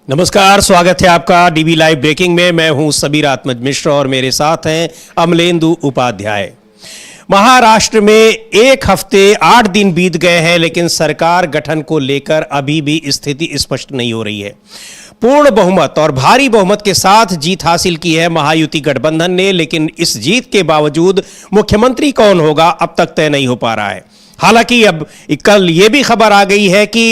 नमस्कार, स्वागत है आपका डीवी लाइव ब्रेकिंग में। मैं हूं सबीर आत्मज मिश्र और मेरे साथ हैं अमलेंदु उपाध्याय। महाराष्ट्र में एक हफ्ते 8 दिन बीत गए हैं, लेकिन सरकार गठन को लेकर अभी भी स्थिति स्पष्ट नहीं हो रही है। पूर्ण बहुमत और भारी बहुमत के साथ जीत हासिल की है महायुति गठबंधन ने, लेकिन इस जीत के बावजूद मुख्यमंत्री कौन होगा अब तक तय नहीं हो पा रहा है। हालांकि अब कल ये भी खबर आ गई है कि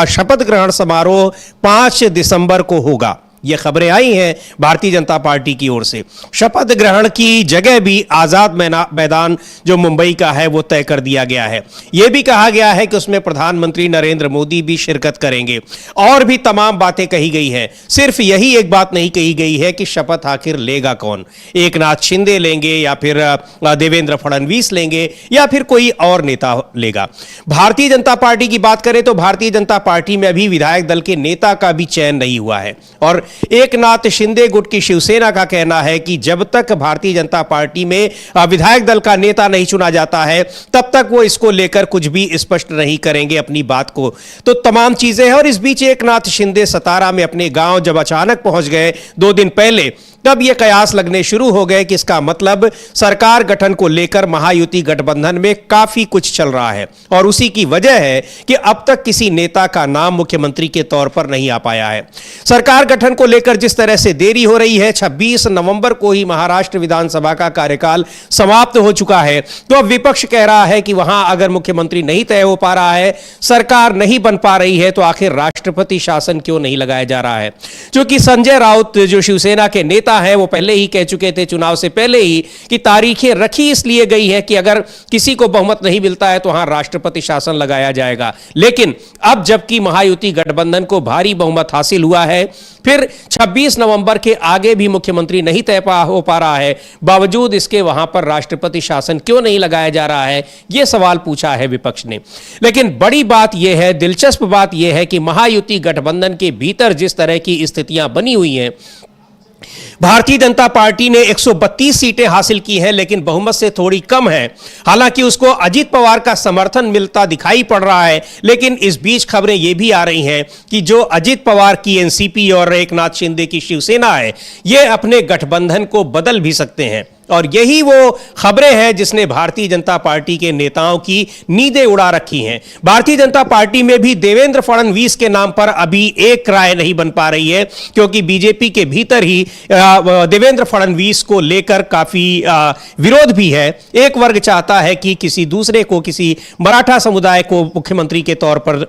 शपथ ग्रहण समारोह 5 दिसंबर को होगा। ये खबरें आई हैं भारतीय जनता पार्टी की ओर से। शपथ ग्रहण की जगह भी आजाद मैदान जो मुंबई का है वो तय कर दिया गया है। यह भी कहा गया है कि उसमें प्रधानमंत्री नरेंद्र मोदी भी शिरकत करेंगे और भी तमाम बातें कही गई हैं। सिर्फ यही एक बात नहीं कही गई है कि शपथ आखिर लेगा कौन, एकनाथ शिंदे लेंगे या फिर देवेंद्र फडणवीस लेंगे या फिर कोई और नेता लेगा। भारतीय जनता पार्टी की बात करें तो भारतीय जनता पार्टी में अभी विधायक दल के नेता का भी चयन नहीं हुआ है और एकनाथ शिंदे गुट की शिवसेना का कहना है कि जब तक भारतीय जनता पार्टी में विधायक दल का नेता नहीं चुना जाता है तब तक वो इसको लेकर कुछ भी स्पष्ट नहीं करेंगे अपनी बात को। तो तमाम चीजें हैं और इस बीच एकनाथ शिंदे सतारा में अपने गांव जब अचानक पहुंच गए 2 दिन पहले, तब ये कयास लगने शुरू हो गए कि इसका मतलब सरकार गठन को लेकर महायुति गठबंधन में काफी कुछ चल रहा है और उसी की वजह है कि अब तक किसी नेता का नाम मुख्यमंत्री के तौर पर नहीं आ पाया है। सरकार गठन को लेकर जिस तरह से देरी हो रही है, 26 नवंबर को ही महाराष्ट्र विधानसभा का कार्यकाल समाप्त हो चुका है, तो अब विपक्ष कह रहा है कि वहां अगर मुख्यमंत्री नहीं तय हो पा रहा है, सरकार नहीं बन पा रही है, तो आखिर राष्ट्रपति शासन क्यों नहीं लगाया जा रहा है। क्योंकि संजय राउत जो शिवसेना के नेता है वो पहले ही कह चुके थे चुनाव से पहले ही कि तारीखें रखी इसलिए गई है कि अगर किसी को बहुमत नहीं मिलता है तो वहां राष्ट्रपति शासन लगाया जाएगा। लेकिन अब जबकि महायुति गठबंधन को भारी बहुमत हासिल हुआ है, फिर 26 नवंबर के आगे भी मुख्यमंत्री नहीं तय हो पा रहा है, बावजूद इसके वहां पर राष्ट्रपति शासन क्यों नहीं लगाया जा रहा है, यह सवाल पूछा है विपक्ष ने। लेकिन बड़ी बात यह है, दिलचस्प बात यह है कि महायुति गठबंधन के भीतर जिस तरह की स्थितियां बनी हुई हैं, भारतीय जनता पार्टी ने 132 सीटें हासिल की हैं, लेकिन बहुमत से थोड़ी कम है। हालांकि उसको अजीत पवार का समर्थन मिलता दिखाई पड़ रहा है, लेकिन इस बीच खबरें यह भी आ रही हैं कि जो अजीत पवार की एनसीपी और एकनाथ शिंदे की शिवसेना है, ये अपने गठबंधन को बदल भी सकते हैं। और यही वो खबरें हैं जिसने भारतीय जनता पार्टी के नेताओं की नींदें उड़ा रखी हैं। भारतीय जनता पार्टी में भी देवेंद्र फडणवीस के नाम पर अभी एक राय नहीं बन पा रही है, क्योंकि बीजेपी के भीतर ही देवेंद्र फडणवीस को लेकर काफी विरोध भी है। एक वर्ग चाहता है कि किसी दूसरे को, किसी मराठा समुदाय को मुख्यमंत्री के तौर पर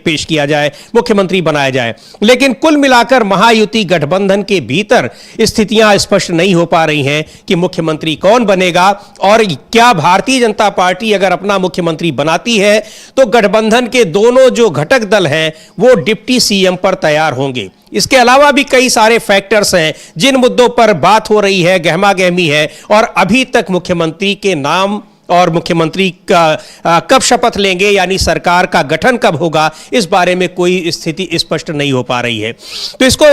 पेश किया जाए, मुख्यमंत्री बनाया जाए। लेकिन कुल मिलाकर महायुति गठबंधन के भीतर स्थितियां स्पष्ट नहीं हो पा रही हैं कि मुख्यमंत्री कौन बनेगा और क्या भारतीय जनता पार्टी अगर अपना मुख्यमंत्री बनाती है तो गठबंधन के दोनों जो घटक दल हैं वो डिप्टी सीएम पर तैयार होंगे। इसके अलावा भी कई सारे फैक्टर्स हैं जिन मुद्दों पर बात हो रही है, गहमा गहमी है और अभी तक मुख्यमंत्री के नाम और मुख्यमंत्री का कब शपथ लेंगे, यानी सरकार का गठन कब होगा, इस बारे में कोई स्थिति स्पष्ट नहीं हो पा रही है। तो इसको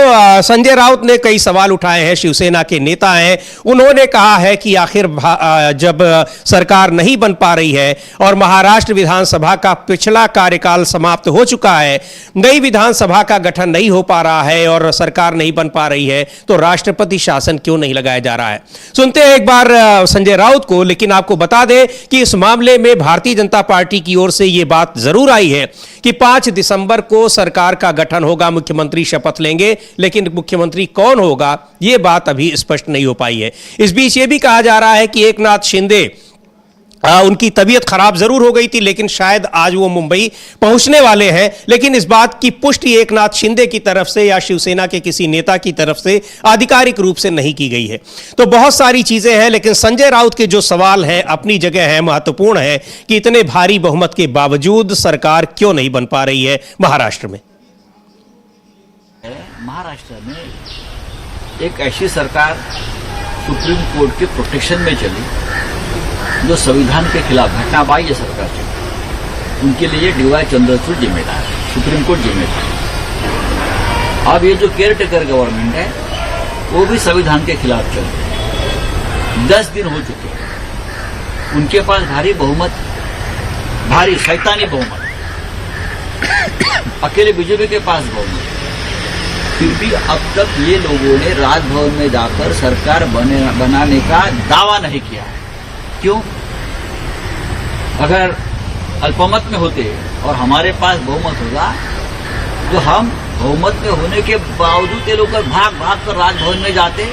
संजय राउत ने कई सवाल उठाए हैं, शिवसेना के नेता हैं, उन्होंने कहा है कि आखिर जब सरकार नहीं बन पा रही है और महाराष्ट्र विधानसभा का पिछला कार्यकाल समाप्त हो चुका है, नई विधानसभा का गठन नहीं हो पा रहा है और सरकार नहीं बन पा रही है, तो राष्ट्रपति शासन क्यों नहीं लगाया जा रहा है। सुनते हैं एक बार संजय राउत को। लेकिन आपको बता दें कि इस मामले में भारतीय जनता पार्टी की ओर से यह बात जरूर आई है कि 5 दिसंबर को सरकार का गठन होगा, मुख्यमंत्री शपथ लेंगे, लेकिन मुख्यमंत्री कौन होगा यह बात अभी स्पष्ट नहीं हो पाई है। इस बीच यह भी कहा जा रहा है कि एकनाथ शिंदे उनकी तबीयत खराब जरूर हो गई थी, लेकिन शायद आज वो मुंबई पहुंचने वाले हैं। लेकिन इस बात की पुष्टि एकनाथ शिंदे की तरफ से या शिवसेना के किसी नेता की तरफ से आधिकारिक रूप से नहीं की गई है। तो बहुत सारी चीजें हैं, लेकिन संजय राउत के जो सवाल हैं अपनी जगह है, महत्वपूर्ण है कि इतने भारी बहुमत के बावजूद सरकार क्यों नहीं बन पा रही है महाराष्ट्र में। महाराष्ट्र में एक ऐसी सरकार सुप्रीम कोर्ट के प्रोटेक्शन में चली जो संविधान के खिलाफ घटना बाह्य सरकार थी, उनके लिए डीवाई चंद्रचूड़ जिम्मेदार है, सुप्रीम कोर्ट जिम्मेदार है। अब ये जो केयर टेकर गवर्नमेंट है वो भी संविधान के खिलाफ चल रही है। 10 दिन हो चुके हैं, उनके पास भारी बहुमत, भारी शैतानी बहुमत, अकेले बीजेपी के पास बहुमत, फिर भी अब तक ये लोगों ने राजभवन में जाकर सरकार बनाने का दावा नहीं किया है। क्यों? अगर अल्पमत में होते और हमारे पास बहुमत होगा तो हम बहुमत में होने के बावजूद ये लोग भाग भाग कर राजभवन में जाते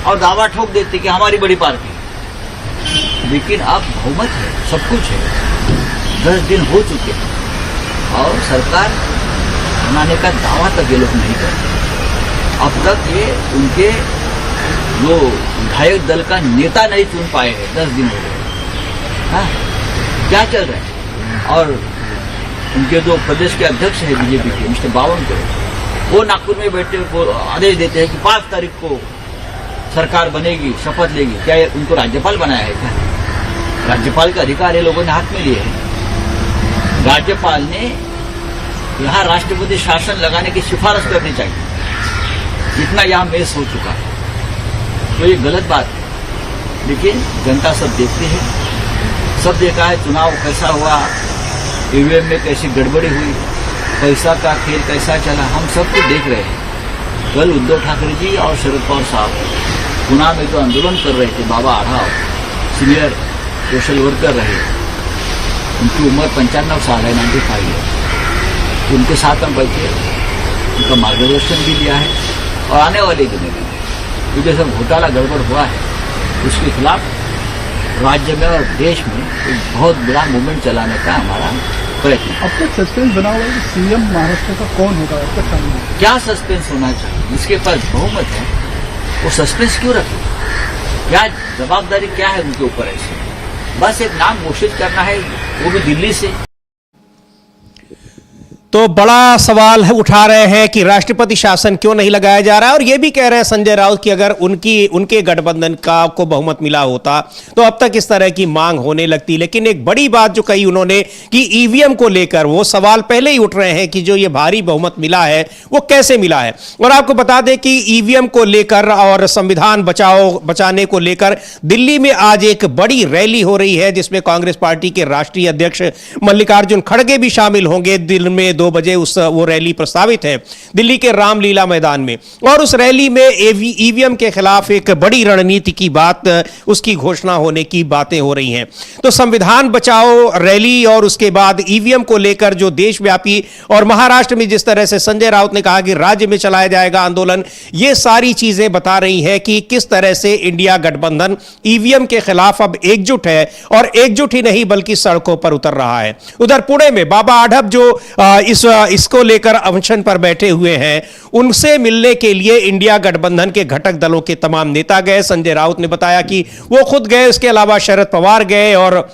और दावा ठोक देते कि हमारी बड़ी पार्टी। लेकिन अब बहुमत है, सब कुछ है, 10 दिन हो चुके हैं और सरकार बनाने का दावा तक ये लोग नहीं करते। अब तक ये उनके जो विधायक दल का नेता नहीं चुन पाए हैं, 10 दिन हो गए। हाँ, क्या चल रहा है? और उनके जो प्रदेश के अध्यक्ष है बीजेपी के मिस्टर बावनकुळे, वो नागपुर में बैठे वो आदेश देते हैं कि 5 तारीख को सरकार बनेगी, शपथ लेगी। क्या उनको राज्यपाल बनाया है क्या? राज्यपाल का अधिकार ये लोगों ने हाथ में लिए है। राज्यपाल ने यहाँ राष्ट्रपति शासन लगाने की सिफारिश करनी चाहिए। इतना यहाँ मेस हो चुका है, तो ये गलत बात है। लेकिन जनता सब देखती है, सब देखा है चुनाव कैसा हुआ, ईवीएम में कैसी गड़बड़ी हुई, पैसा का खेल कैसा चला, हम सब कुछ देख रहे हैं। कल उद्धव ठाकरे जी और शरद पवार साहब पुणे में तो आंदोलन कर रहे थे। बाबा आढ़ाव सीनियर सोशल वर्कर रहे, उनकी उम्र 95 साल है, 95 है। उनके साथ हम बैठे, उनका मार्गदर्शन भी लिया है और आने वाले दिनों में ये जो सब घोटाला गड़बड़ हुआ है उसके खिलाफ राज्य में और देश में एक बहुत बड़ा मूवमेंट चलाने का हमारा प्रयत्न। अब तक सस्पेंस बना हुआ है कि सीएम महाराष्ट्र का कौन होगा? अब तक सामने क्या सस्पेंस होना चाहिए? जिसके पास बहुमत है वो सस्पेंस क्यों रखे? क्या जवाबदारी क्या है उनके ऊपर? ऐसे बस एक नाम घोषित करना है, वो भी दिल्ली से। तो बड़ा सवाल है उठा रहे हैं कि राष्ट्रपति शासन क्यों नहीं लगाया जा रहा है, और यह भी कह रहे हैं संजय राउत कि अगर उनके गठबंधन को बहुमत मिला होता तो अब तक इस तरह की मांग होने लगती। लेकिन एक बड़ी बात जो कही उन्होंने कि ईवीएम को लेकर वो सवाल पहले ही उठ रहे हैं कि जो ये भारी बहुमत मिला है वो कैसे मिला है। और आपको बता दें कि ईवीएम को लेकर और संविधान बचाने को लेकर दिल्ली में आज एक बड़ी रैली हो रही है, जिसमें कांग्रेस पार्टी के राष्ट्रीय अध्यक्ष मल्लिकार्जुन खड़गे भी शामिल होंगे। दिन में 2 बजे वो रैली प्रस्तावित है दिल्ली के रामलीला मैदान में, और उस रैली में ईवीएम के खिलाफ एक बड़ी रणनीति की बात, उसकी घोषणा होने की बातें हो रही हैं। तो संविधान बचाओ रैली और उसके बाद ईवीएम को लेकर जो देशव्यापी और महाराष्ट्र में जिस तरह से संजय राउत ने कहा कि राज्य में चलाया जाएगा आंदोलन, ये सारी चीजें बता रही हैं कि किस तरह से इंडिया गठबंधन ईवीएम के खिलाफ अब एकजुट है, और एकजुट ही नहीं बल्कि सड़कों पर उतर रहा है। उधर पुणे में बाबा आढ़व जो इसको लेकर अनशन पर बैठे हुए हैं, उनसे मिलने के लिए इंडिया गठबंधन के घटक दलों के तमाम नेता गए। संजय राउत ने बताया कि वो खुद गए, उसके अलावा शरद पवार गए, और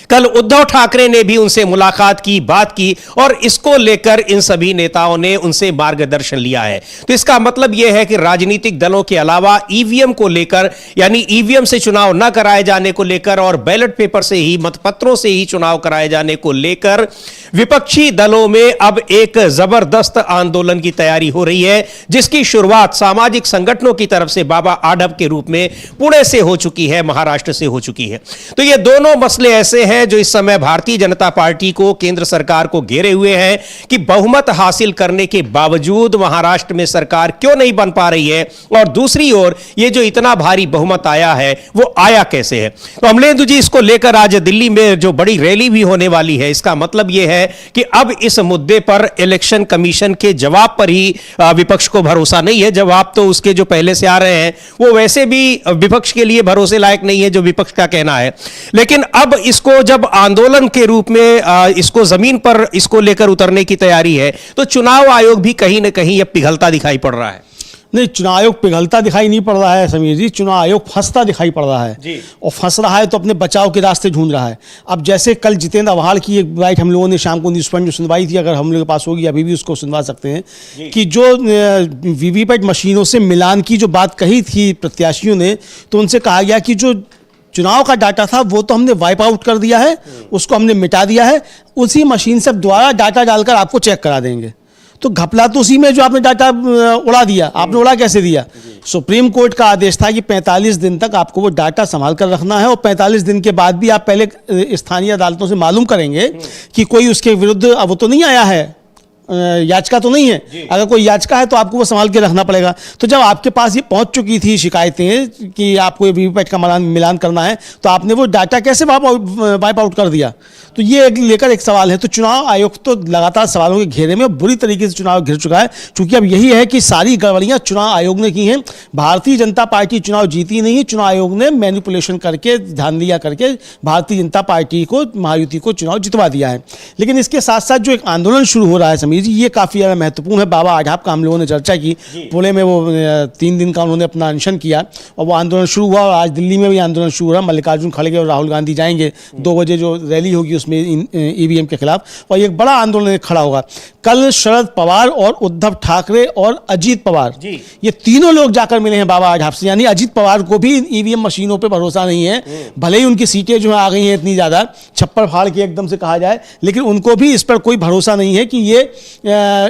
कल उद्धव ठाकरे ने भी उनसे मुलाकात की, बात की, और इसको लेकर इन सभी नेताओं ने उनसे मार्गदर्शन लिया है। तो इसका मतलब यह है कि राजनीतिक दलों के अलावा ईवीएम को लेकर, यानी ईवीएम से चुनाव न कराए जाने को लेकर और बैलेट पेपर से ही, मतपत्रों से ही चुनाव कराए जाने को लेकर विपक्षी दलों में अब एक जबरदस्त आंदोलन की तैयारी हो रही है, जिसकी शुरुआत सामाजिक संगठनों की तरफ से बाबा आढ़व के रूप में पुणे से हो चुकी है, महाराष्ट्र से हो चुकी है। तो ये दोनों मसले ऐसे हैं जो इस समय भारतीय जनता पार्टी को, केंद्र सरकार को घेरे हुए हैं कि बहुमत हासिल करने के बावजूद महाराष्ट्र में सरकार क्यों नहीं बन पा रही है, और दूसरी ओर ये जो इतना भारी बहुमत आया है वो आया कैसे है। तो अमलेंदु जी, इसको लेकर आज दिल्ली में जो बड़ी रैली भी होने वाली है, इसका मतलब यह है कि अब इस मुद्दे पर इलेक्शन कमीशन के जवाब पर ही विपक्ष को भरोसा नहीं है। जवाब तो उसके जो पहले से आ रहे हैं वो वैसे भी विपक्ष के लिए भरोसे लायक नहीं है, जो विपक्ष का कहना है। लेकिन अब इसको जब आंदोलन के रूप में इसको जमीन पर इसको लेकर उतरने की तैयारी है, तो चुनाव आयोग भी कहीं ना कहीं अब पिघलता दिखाई पड़ रहा है। नहीं, चुनाव आयोग पिघलता दिखाई नहीं पड़ रहा है समीर जी, चुनाव आयोग फंसता दिखाई पड़ रहा है जी। और फंस रहा है तो अपने बचाव के रास्ते ढूंढ रहा है। अब जैसे कल जितेंद्र अवाड़ की एक बाइट हम लोगों ने शाम को न्यूज़ पॉइंट में सुनवाई थी, अगर हम लोग के पास होगी अभी भी उसको सुनवा सकते हैं, कि जो वीवीपैट मशीनों से मिलान की जो बात कही थी प्रत्याशियों ने, तो उनसे कहा गया कि जो चुनाव का डाटा था वो तो हमने वाइप आउट कर दिया है, उसको हमने मिटा दिया है, उसी मशीन से दोबारा डाटा डालकर आपको चेक करा देंगे। तो घपला तो उसी में जो आपने डाटा उड़ा दिया, आपने उड़ा कैसे दिया? सुप्रीम कोर्ट का आदेश था कि 45 दिन तक आपको वो डाटा संभाल कर रखना है, और 45 दिन के बाद भी आप पहले स्थानीय अदालतों से मालूम करेंगे कि कोई उसके विरुद्ध, अब वो तो नहीं आया है याचिका तो नहीं है। अगर कोई याचिका है तो आपको वो संभाल के रखना पड़ेगा। तो जब आपके पास ये पहुंच चुकी थी शिकायतें कि आपको ये वीवीपैट का मिलान करना है, तो आपने वो डाटा कैसे वाइप आउट कर दिया? तो ये लेकर एक सवाल है। तो चुनाव आयोग तो लगातार सवालों के घेरे में बुरी तरीके से चुनाव घिर चुका है, क्योंकि अब यही है कि सारी गड़बड़ियां चुनाव आयोग ने की हैं। भारतीय जनता पार्टी चुनाव जीती नहीं है, चुनाव आयोग ने मैनिपुलेशन करके, धांधलियां करके भारतीय जनता पार्टी को, महायुति को चुनाव जितवा दिया है। लेकिन इसके साथ साथ जो एक आंदोलन शुरू हो रहा है समीर जी, ये काफ़ी ज़्यादा महत्वपूर्ण है। बाबा आढाव का हम लोगों ने चर्चा की, पुणे में वो 3 दिन का उन्होंने अपना अनशन किया और वो आंदोलन शुरू हुआ, और आज दिल्ली में भी आंदोलन शुरू हो रहा। मल्लिकार्जुन खड़गे और राहुल गांधी जाएंगे 2 बजे जो रैली होगी उसमें ईवीएम के खिलाफ, और एक बड़ा आंदोलन खड़ा होगा। कल शरद पवार और उद्धव ठाकरे और अजीत पवार, ये तीनों लोग जाकर मिले हैं बाबा आढाव से। यानी अजीत पवार को भी ईवीएम मशीनों पे भरोसा नहीं है, भले ही उनकी सीटें जो है आ गई हैं इतनी ज़्यादा, छप्पर फाड़ के एकदम से कहा जाए, लेकिन उनको भी इस पर कोई भरोसा नहीं है कि ये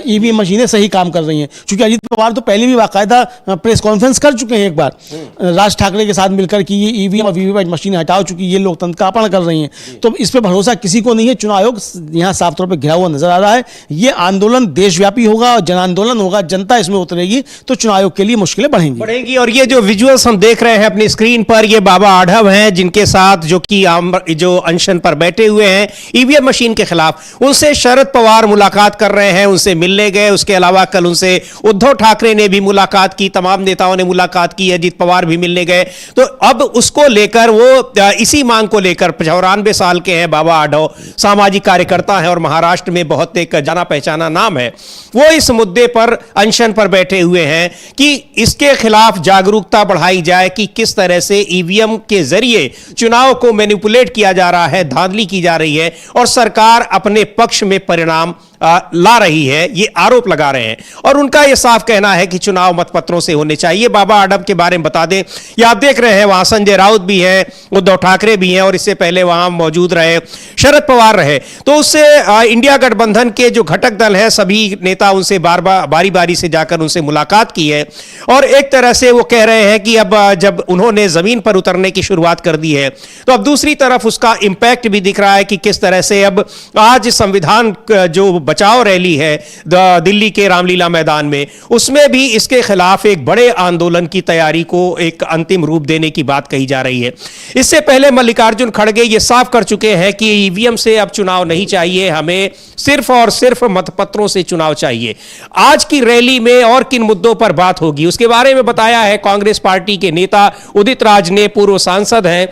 ईवीएम मशीनें सही काम कर रही हैं। क्योंकि अजीत पवार तो पहले भी बाकायदा प्रेस कॉन्फ्रेंस कर चुके हैं एक बार राज ठाकरे के साथ मिलकर कि ये ईवीएम और वीवीपैट मशीनें हटाओ, चूंकि ये लोकतंत्र का अपहरण कर रही हैं। तो इस पर भरोसा किसी को नहीं है। चुनाव आयोग यहाँ साफ तौर पर घिरा हुआ नजर आ रहा है। ये आंदोलन देशव्यापी होगा और जन आंदोलन होगा, जनता इसमें उतरेगी, तो चुनाव आयोग के लिए मुश्किलें बढ़ेंगी। और ये जो विजुअल्स हम देख रहे हैं अपनी स्क्रीन पर, ये बाबा आढाव हैं जिनके साथ जो अनशन पर बैठे हुए हैं ईवीएम मशीन के खिलाफ, उनसे शरद पवार मुलाकात कर रहे हैं, उनसे मिलने गए। उसके अलावा कल उनसे उद्धव ठाकरे ने भी मुलाकात की, तमाम नेताओं ने मुलाकात की, अजीत पवार भी मिलने गए। तो अब उसको लेकर वो इसी मांग को लेकर, 94 साल के हैं बाबा आढाव, सामाजिक कार्यकर्ता है और महाराष्ट्र में बहुत एक जाना पहचाना नाम है, वो इस मुद्दे पर अनशन पर बैठे हुए हैं कि इसके खिलाफ जागरूकता बढ़ाई जाए कि किस तरह से ईवीएम के जरिए चुनाव को मैनिपुलेट किया जा रहा है, धांधली की जा रही है और सरकार अपने पक्ष में परिणाम ला रही है, ये आरोप लगा रहे हैं। और उनका यह साफ कहना है कि चुनाव मतपत्रों से होने चाहिए। बाबा आढाव के बारे में बता दें, ये आप देख रहे हैं वहां संजय राउत भी हैं, उद्धव ठाकरे भी हैं और इससे पहले वहां मौजूद रहे शरद पवार रहे। तो उससे इंडिया गठबंधन के जो घटक दल हैं, सभी नेता उनसे बारी बारी से जाकर उनसे मुलाकात की है और एक तरह से वो कह रहे हैं कि अब जब उन्होंने जमीन पर उतरने की शुरुआत कर दी है, तो अब दूसरी तरफ उसका इंपैक्ट भी दिख रहा है कि किस तरह से अब आज संविधान जो बचाओ रैली है दिल्ली के रामलीला मैदान में, उसमें भी इसके खिलाफ एक बड़े आंदोलन की तैयारी को एक अंतिम रूप देने की बात कही जा रही है। इससे पहले मल्लिकार्जुन खड़गे ये साफ कर चुके हैं कि ईवीएम से अब चुनाव नहीं चाहिए, हमें सिर्फ और सिर्फ मतपत्रों से चुनाव चाहिए। आज की रैली में और किन मुद्दों पर बात होगी उसके बारे में बताया है कांग्रेस पार्टी के नेता उदित राज ने, पूर्व सांसद हैं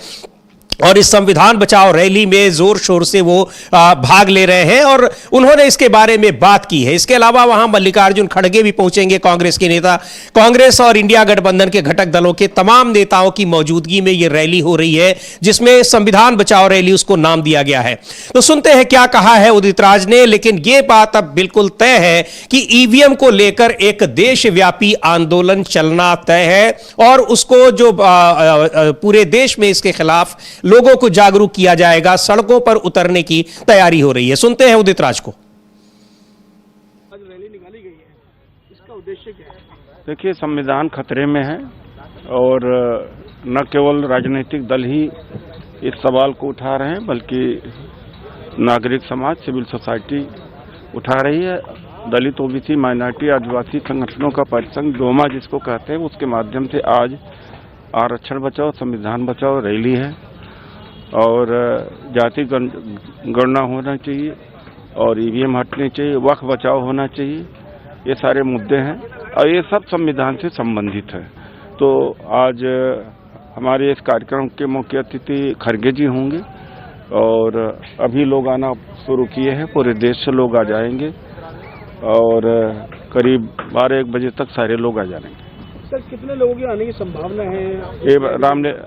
और इस संविधान बचाओ रैली में जोर शोर से वो भाग ले रहे हैं और उन्होंने इसके बारे में बात की है। इसके अलावा वहां मल्लिकार्जुन खड़गे भी पहुंचेंगे, कांग्रेस के नेता। कांग्रेस और इंडिया गठबंधन के घटक दलों के तमाम नेताओं की मौजूदगी में यह रैली हो रही है, जिसमें संविधान बचाओ रैली उसको नाम दिया गया है। तो सुनते हैं क्या कहा है उदित राज ने। लेकिन यह बात अब बिल्कुल तय है कि ईवीएम को लेकर एक देशव्यापी आंदोलन चलना तय है और उसको जो पूरे देश में इसके खिलाफ लोगों को जागरूक किया जाएगा, सड़कों पर उतरने की तैयारी हो रही है। सुनते हैं उदित राज को। आज रैली निकाली गई है, इसका उद्देश्य क्या है? देखिए, संविधान खतरे में है और न केवल राजनीतिक दल ही इस सवाल को उठा रहे हैं, बल्कि नागरिक समाज, सिविल सोसाइटी उठा रही है। दलित, ओबीसी, माइनॉरिटी, आदिवासी संगठनों का परिसंघ डोमा जिसको कहते हैं, उसके माध्यम से आज आरक्षण बचाओ, संविधान बचाओ रैली है और जाति गणना होना चाहिए और ईवीएम हटनी चाहिए, वक्फ बचाओ होना चाहिए। ये सारे मुद्दे हैं और ये सब संविधान से संबंधित है। तो आज हमारे इस कार्यक्रम के मुख्य अतिथि खड़गे जी होंगे और अभी लोग आना शुरू किए हैं, पूरे देश से लोग आ जाएंगे और करीब 12-1 बजे तक सारे लोग आ जाएंगे। सर, कितने लोगों के आने की संभावना है? ये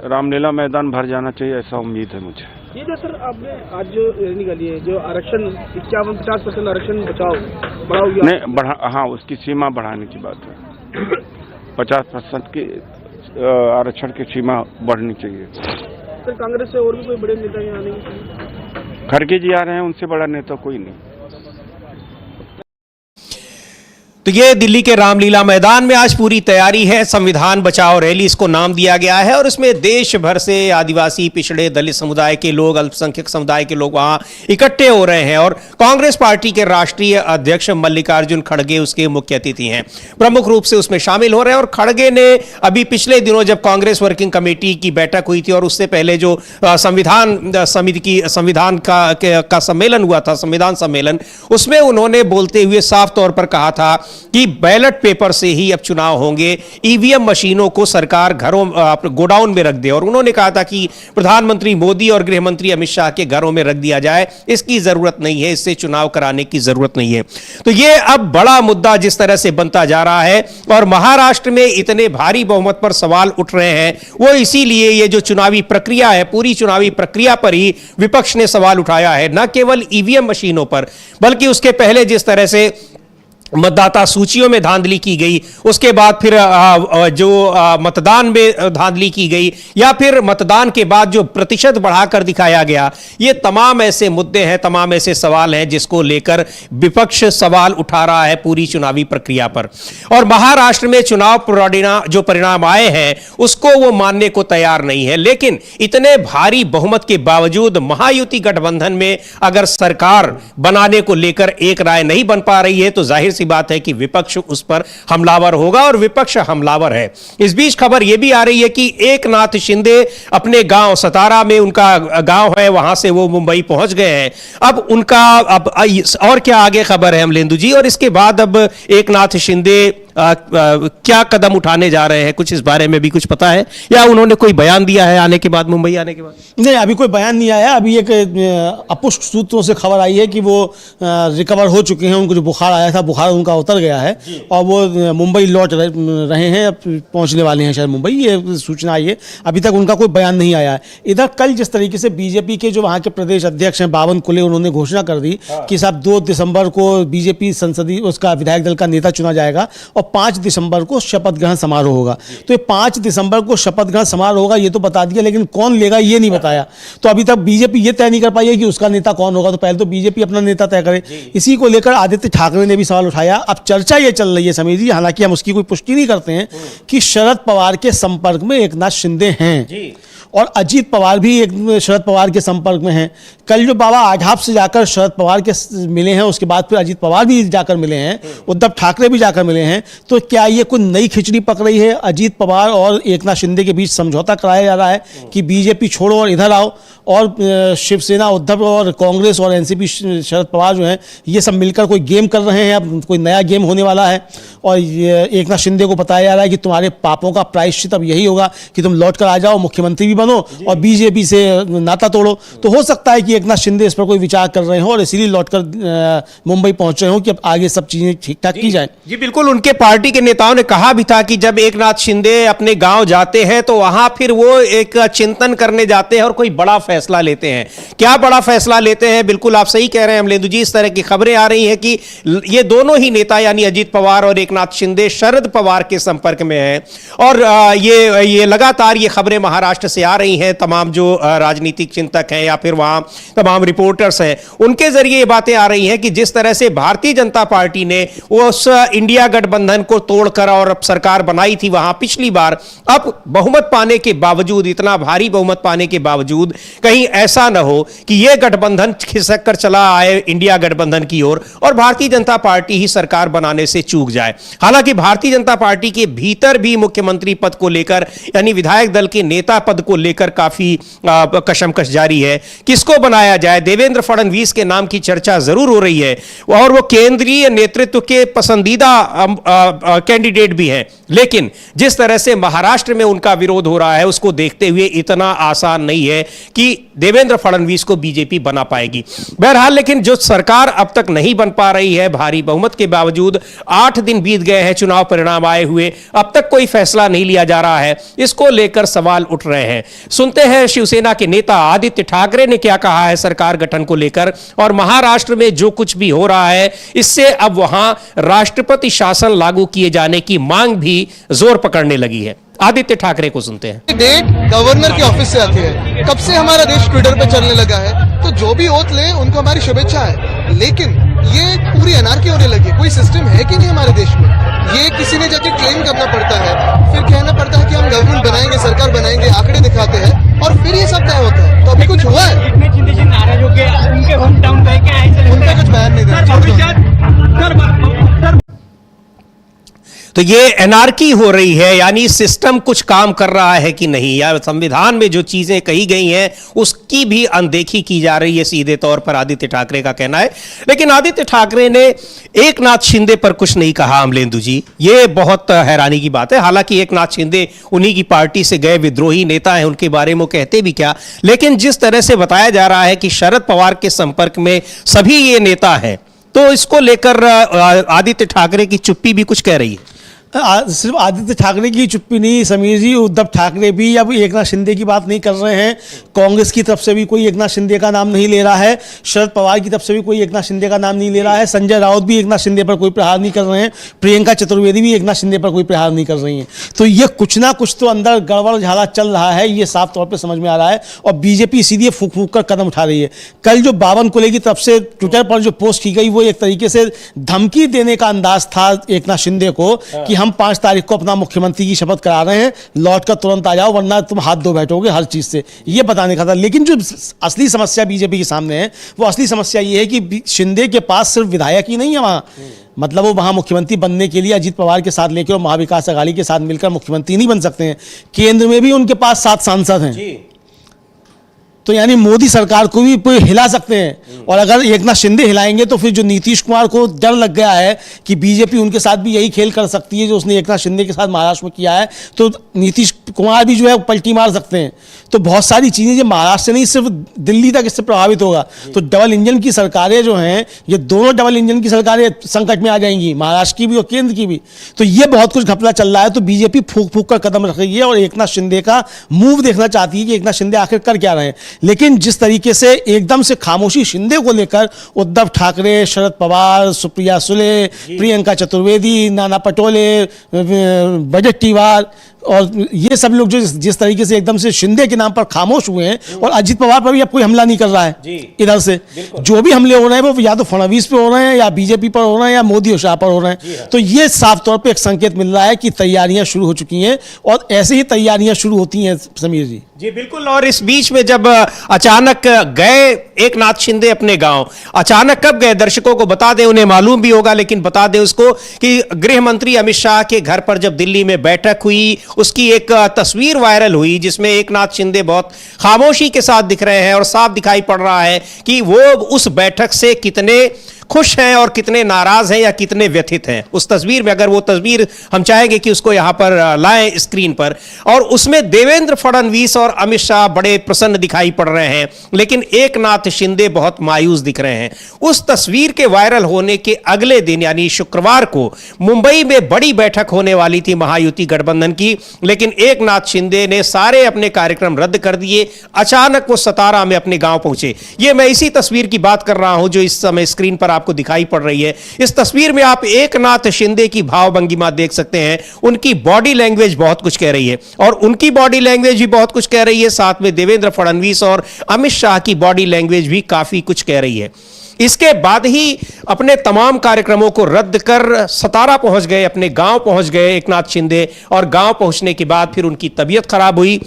रामलीला मैदान भर जाना चाहिए, ऐसा उम्मीद है मुझे। ये जो सर आपने आज जो रैली निकाली है, जो आरक्षण 51-50% आरक्षण बचाओ बढ़ाओ, नहीं बढ़ा, हाँ उसकी सीमा बढ़ाने की बात है। 50% की आरक्षण की सीमा बढ़नी चाहिए। सर, कांग्रेस से और भी कोई बड़े नेता यहाँ आने की? खड़गे जी आ रहे हैं, उनसे बड़ा नेता कोई नहीं। तो ये दिल्ली के रामलीला मैदान में आज पूरी तैयारी है। संविधान बचाओ रैली इसको नाम दिया गया है और इसमें देश भर से आदिवासी, पिछड़े, दलित समुदाय के लोग, अल्पसंख्यक समुदाय के लोग वहां इकट्ठे हो रहे हैं और कांग्रेस पार्टी के राष्ट्रीय अध्यक्ष मल्लिकार्जुन खड़गे उसके मुख्य अतिथि हैं, प्रमुख रूप से उसमें शामिल हो रहे हैं। और खड़गे ने अभी पिछले दिनों जब कांग्रेस वर्किंग कमेटी की बैठक हुई थी और उससे पहले जो संविधान समिति की संविधान का सम्मेलन हुआ था, संविधान सम्मेलन, उसमें उन्होंने बोलते हुए साफ तौर पर कहा था कि बैलेट पेपर से ही अब चुनाव होंगे, ईवीएम मशीनों को सरकार घरों गोडाउन में रख दे। और उन्होंने कहा था कि प्रधानमंत्री मोदी और गृह मंत्री अमित शाह के घरों में रख दिया जाए, इसकी जरूरत नहीं है, इससे चुनाव कराने की जरूरत नहीं है। तो ये अब बड़ा मुद्दा जिस तरह से बनता जा रहा है और महाराष्ट्र में इतने भारी बहुमत पर सवाल उठ रहे हैं, वो इसीलिए ये जो चुनावी प्रक्रिया है, पूरी चुनावी प्रक्रिया पर ही विपक्ष ने सवाल उठाया है, न केवल ईवीएम मशीनों पर, बल्कि उसके पहले जिस तरह से मतदाता सूचियों में धांधली की गई, उसके बाद फिर जो मतदान में धांधली की गई, या फिर मतदान के बाद जो प्रतिशत बढ़ाकर दिखाया गया, ये तमाम ऐसे मुद्दे हैं, तमाम ऐसे सवाल हैं जिसको लेकर विपक्ष सवाल उठा रहा है पूरी चुनावी प्रक्रिया पर। और महाराष्ट्र में चुनाव जो परिणाम आए हैं उसको वो मानने को तैयार नहीं है। लेकिन इतने भारी बहुमत के बावजूद महायुति गठबंधन में अगर सरकार बनाने को लेकर एक राय नहीं बन पा रही है तो जाहिर सी बात है कि विपक्ष उस पर हमलावर होगा और विपक्ष हमलावर है। इस बीच खबर यह भी आ रही है कि एकनाथ शिंदे अपने गांव सतारा में, उनका गांव है, वहां से वो मुंबई पहुंच गए हैं। अब उनका और क्या आगे खबर है अमलेंदु जी, और इसके बाद अब एकनाथ शिंदे क्या कदम उठाने जा रहे हैं, कुछ इस बारे में भी कुछ पता है या उन्होंने कोई बयान दिया है आने के बाद, मुंबई आने के बाद? नहीं, अभी कोई बयान नहीं आया। अभी एक अपुष्ट सूत्रों से खबर आई है कि वो रिकवर हो चुके हैं, उनको जो बुखार आया था बुखार उनका उतर गया है और वो मुंबई लौट रहे हैं, पहुंचने वाले हैं शायद मुंबई, ये सूचना आई है। अभी तक उनका कोई बयान नहीं आया है। इधर कल जिस तरीके से बीजेपी के जो वहाँ के प्रदेश अध्यक्ष हैं बावन कुले, उन्होंने घोषणा कर दी कि साहब 2 दिसंबर को बीजेपी संसदीय उसका विधायक दल का नेता चुना जाएगा और 5 दिसंबर को शपथ ग्रहण समारोह होगा। तो ये 5 दिसंबर को शपथ ग्रहण समारोह होगा ये तो बता दिया, लेकिन कौन लेगा ये नहीं बताया। तो अभी तक बीजेपी ये तय नहीं कर पाई है कि उसका नेता कौन होगा। तो पहले तो बीजेपी अपना नेता तय करे। इसी को लेकर आदित्य ठाकरे ने भी सवाल उठाया। अब चर्चा ये चल रही है समीर जी, हालांकि हम उसकी कोई पुष्टि नहीं करते हैं, कि शरद पवार के संपर्क में एकनाथ शिंदे हैं और अजीत पवार भी एक शरद पवार के संपर्क में हैं। कल जो बाबा आढाप से जाकर शरद पवार के मिले हैं, उसके बाद फिर अजीत पवार भी जाकर मिले हैं, उद्धव ठाकरे भी जाकर मिले हैं। तो क्या ये कोई नई खिचड़ी पक रही है? अजीत पवार और एकनाथ शिंदे के बीच समझौता कराया जा रहा है कि बीजेपी छोड़ो और इधर आओ, और शिवसेना, उद्धव और कांग्रेस और एनसीपी शरद पवार जो हैं ये सब मिलकर कोई गेम कर रहे हैं। अब कोई नया गेम होने वाला है और एकनाथ शिंदे को बताया जा रहा है कि तुम्हारे पापों का प्रायश्चित अब यही होगा कि तुम लौट कर आ जाओ, मुख्यमंत्री भी बनो और बीजेपी से नाता तोड़ो। तो हो सकता है कि एकनाथ शिंदे इस पर कोई विचार कर रहे हो और इसीलिए लौटकर मुंबई पहुंच रहे हो कि अब आगे सब चीजें ठीक ठाक की जाए। जी बिल्कुल, उनके पार्टी के नेताओं ने कहा भी था कि जब एकनाथ शिंदे अपने गांव जाते हैं तो वहां फिर वो एक चिंतन करने जाते हैं और कोई बड़ा फैसला लेते हैं। क्या बड़ा फैसला लेते हैं? बिल्कुल आप सही कह रहे हैं अमलेंदु जी, इस तरह की खबरें आ रही हैं कि ये दोनों ही नेता यानी अजीत पवार और एकनाथ शिंदे शरद पवार के संपर्क में हैं। और ये लगातार ये खबरें महाराष्ट्र से आ रही हैं, तमाम जो राजनीतिक चिंतक हैं या फिर वहां तमाम रिपोर्टर्स हैं उनके जरिए ये बातें आ रही हैं कि जिस तरह से भारतीय जनता पार्टी ने उस इंडिया गठबंधन को तोड़कर और अब सरकार बनाई थी वहां पिछली बार, अब बहुमत पाने के बावजूद, इतना भारी बहुमत पाने के बावजूद कहीं ऐसा न हो कि यह गठबंधन खिसक कर चला आए इंडिया गठबंधन की ओर और भारतीय जनता पार्टी ही सरकार बनाने से चूक जाए। हालांकि भारतीय जनता पार्टी के भीतर भी मुख्यमंत्री पद को लेकर यानी विधायक दल के नेता पद को लेकर काफी कशमकश जारी है। किसको बनाया जाए? देवेंद्र फडणवीस के नाम की चर्चा जरूर हो रही है और वो केंद्रीय नेतृत्व के पसंदीदा कैंडिडेट भी हैं, लेकिन जिस तरह से महाराष्ट्र में उनका विरोध हो रहा है उसको देखते हुए इतना आसान नहीं है कि देवेंद्र फडणवीस को बीजेपी बना पाएगी। बहरहाल लेकिन जो सरकार अब तक नहीं बन पा रही है भारी बहुमत के बावजूद, 8 दिन बीत गए हैं चुनाव परिणाम आए हुए, अब तक कोई फैसला नहीं लिया जा रहा है, इसको लेकर सवाल उठ रहे हैं। सुनते हैं शिवसेना के नेता आदित्य ठाकरे ने क्या कहा है सरकार गठन को लेकर और महाराष्ट्र में जो कुछ भी हो रहा है इससे अब वहां राष्ट्रपति शासन लागू किए जाने की मांग भी जोर पकड़ने लगी है। आदित्य ठाकरे को सुनते हैं। डेट गवर्नर के ऑफिस से आती है। कब से हमारा देश ट्विटर पे चलने लगा है, तो जो भी ओथ ले उनको हमारी शुभेच्छा है, लेकिन ये पूरी अनार्की होने लगी। कोई सिस्टम है कि नहीं हमारे देश में? ये किसी ने जाके क्लेम करना पड़ता है, फिर कहना पड़ता है कि हम गवर्नमेंट बनाएंगे, सरकार बनाएंगे, आंकड़े दिखाते हैं और फिर ये सब तय होता है। तो अभी कुछ हुआ है? उनका कुछ बयान नहीं दे। तो ये एनार्की हो रही है, यानी सिस्टम कुछ काम कर रहा है कि नहीं, या संविधान में जो चीजें कही गई हैं उसकी भी अनदेखी की जा रही है, सीधे तौर पर आदित्य ठाकरे का कहना है। लेकिन आदित्य ठाकरे ने एकनाथ शिंदे पर कुछ नहीं कहा अमलेंदु जी, ये बहुत हैरानी की बात है। हालांकि एकनाथ शिंदे उन्हीं की पार्टी से गए विद्रोही नेता हैं, उनके बारे में कहते भी क्या, लेकिन जिस तरह से बताया जा रहा है कि शरद पवार के संपर्क में सभी ये नेता हैं, तो इसको लेकर आदित्य ठाकरे की चुप्पी भी कुछ कह रही है। सिर्फ आदित्य ठाकरे की चुप्पी नहीं समीर जी, उद्धव ठाकरे भी अब एकनाथ शिंदे की बात नहीं कर रहे हैं। कांग्रेस की तरफ से भी कोई एकनाथ शिंदे का नाम नहीं ले रहा है, शरद पवार की तरफ से भी कोई एकनाथ शिंदे का नाम नहीं ले रहा है, संजय राउत भी एकनाथ शिंदे पर कोई प्रहार नहीं कर रहे हैं, प्रियंका चतुर्वेदी भी एकनाथ शिंदे पर कोई प्रहार नहीं कर रही हैं। तो ये कुछ ना कुछ तो अंदर गड़बड़ झाला चल रहा है, ये साफ तौर पर समझ में आ रहा है। और बीजेपी इसीलिए फूक फूक कर कदम उठा रही है। कल जो बावन कुले की तरफ से ट्विटर पर जो पोस्ट की गई, वो एक तरीके से धमकी देने का अंदाज था एकनाथ शिंदे को कि हम 5 तारीख को अपना मुख्यमंत्री की शपथ करा रहे हैं, लौट कर तुरंत आ जाओ वरना तुम हाथ धो बैठोगे हर चीज से, ये बताने का था। लेकिन जो असली समस्या बीजेपी के सामने है, वो असली समस्या ये है कि शिंदे के पास सिर्फ विधायक ही नहीं है वहां, मतलब वो वहां मुख्यमंत्री बनने के लिए अजीत पवार के साथ लेकर और महाविकास अघाड़ी के साथ मिलकर मुख्यमंत्री नहीं बन सकते हैं। केंद्र में भी उनके पास 7 सांसद हैं, तो यानी मोदी सरकार को भी हिला सकते हैं। और अगर एकनाथ शिंदे हिलाएंगे तो फिर जो नीतीश कुमार को डर लग गया है कि बीजेपी उनके साथ भी यही खेल कर सकती है जो उसने एकनाथ शिंदे के साथ महाराष्ट्र में किया है, तो नीतीश कुमार भी जो है पलटी मार सकते हैं। तो बहुत सारी चीज़ें जो महाराष्ट्र से नहीं सिर्फ दिल्ली तक इससे प्रभावित होगा। तो डबल इंजन की सरकारें जो हैं, ये दोनों डबल इंजन की सरकारें संकट में आ जाएंगी, महाराष्ट्र की भी और केंद्र की भी। तो ये बहुत कुछ घपला चल रहा है। तो बीजेपी फूक फूक कर कदम रख रही है और एकनाथ शिंदे का मूव देखना चाहती है कि एकनाथ शिंदे आखिर कर क्या रहे हैं। लेकिन जिस तरीके से एकदम से खामोशी शिंदे को लेकर उद्धव ठाकरे, शरद पवार, सुप्रिया सुले, प्रियंका चतुर्वेदी, नाना पटोले, वडेट्टीवार और ये सब लोग जो जिस तरीके से एकदम से शिंदे के नाम पर खामोश हुए हैं, और अजीत पवार पर भी अब कोई हमला नहीं कर रहा है इधर से। जो भी हमले हो रहे हैं वो या तो फडणवीस पे हो रहे हैं, या बीजेपी पर हो रहे हैं, या मोदी और शाह पर हो रहे हैं। तो ये साफ तौर पे एक संकेत मिल रहा है कि तैयारियां शुरू हो चुकी हैं, और ऐसे ही तैयारियां शुरू होती हैं समीर जी। जी बिल्कुल। और इस बीच में जब अचानक गए एकनाथ शिंदे अपने गांव, अचानक कब गए दर्शकों को बता दें, उन्हें मालूम भी होगा लेकिन बता दें उसको कि गृह मंत्री अमित शाह के घर पर जब दिल्ली में बैठक हुई, उसकी एक तस्वीर वायरल हुई जिसमें एकनाथ शिंदे बहुत खामोशी के साथ दिख रहे हैं और साफ दिखाई पड़ रहा है कि वो उस बैठक से कितने खुश हैं और कितने नाराज हैं या कितने व्यथित हैं। उस तस्वीर में, अगर वो तस्वीर हम चाहेंगे कि उसको यहां पर लाएं स्क्रीन पर, और उसमें देवेंद्र फडणवीस और अमित शाह बड़े प्रसन्न दिखाई पड़ रहे हैं, लेकिन एकनाथ शिंदे बहुत मायूस दिख रहे हैं। उस तस्वीर के वायरल होने के अगले दिन यानी शुक्रवार को मुंबई में बड़ी बैठक होने वाली थी महायुति गठबंधन की, लेकिन एकनाथ शिंदे ने सारे अपने कार्यक्रम रद्द कर दिए। अचानक वो सतारा में अपने गांव पहुंचे। ये मैं इसी तस्वीर की बात कर रहा हूं जो इस समय स्क्रीन पर आपको दिखाई पड़ रही है। इस तस्वीर में आप एकनाथ शिंदे की भाव भंगिमा देख सकते हैं। उनकी बॉडी लैंग्वेज बहुत कुछ कह रही है और उनकी बॉडी लैंग्वेज भी बहुत कुछ कह रही है। साथ में देवेंद्र फडणवीस और अमित शाह की बॉडी लैंग्वेज भी काफी कुछ कह रही है। इसके बाद ही अपने तमाम कार्यक्रमों को रद्द कर सतारा पहुंच गए, अपने गांव पहुंच गए एकनाथ शिंदे, और गांव पहुंचने के बाद फिर उनकी तबीयत खराब हुई।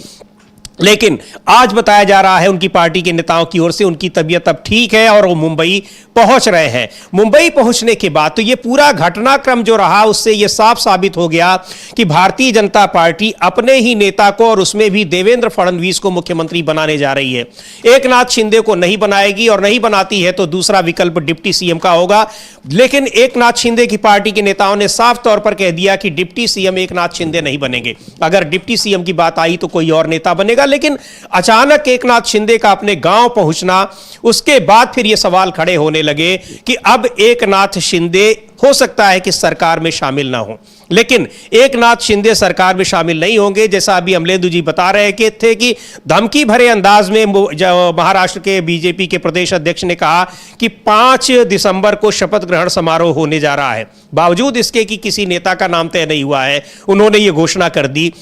लेकिन आज बताया जा रहा है उनकी पार्टी के नेताओं की ओर से उनकी तबीयत अब ठीक है और वो मुंबई पहुंच रहे हैं। मुंबई पहुंचने के बाद तो ये पूरा घटनाक्रम जो रहा उससे ये साफ साबित हो गया कि भारतीय जनता पार्टी अपने ही नेता को, और उसमें भी देवेंद्र फडणवीस को, मुख्यमंत्री बनाने जा रही है। एकनाथ शिंदे को नहीं बनाएगी, और नहीं बनाती है तो दूसरा विकल्प डिप्टी सीएम का होगा। लेकिन एकनाथ शिंदे की पार्टी के नेताओं ने साफ तौर पर कह दिया कि डिप्टी सीएम एकनाथ शिंदे नहीं बनेंगे। अगर डिप्टी सीएम की बात आई तो कोई और नेता बनेगा। लेकिन अचानक एकनाथ शिंदे का अपने गांव पहुंचना, उसके बाद फिर यह सवाल खड़े होने लगे कि अब एकनाथ शिंदे हो सकता है कि सरकार में शामिल ना हो। लेकिन एकनाथ शिंदे सरकार में शामिल नहीं होंगे, जैसा अभी अमलेंदु जी बता रहे थे कि धमकी भरे अंदाज में महाराष्ट्र के बीजेपी के प्रदेश अध्यक्ष ने कहा कि 5 दिसंबर को शपथ ग्रहण समारोह होने जा रहा है। बावजूद इसके कि किसी नेता का नाम तय नहीं हुआ है, उन्होंने ये घोषणा कर दी।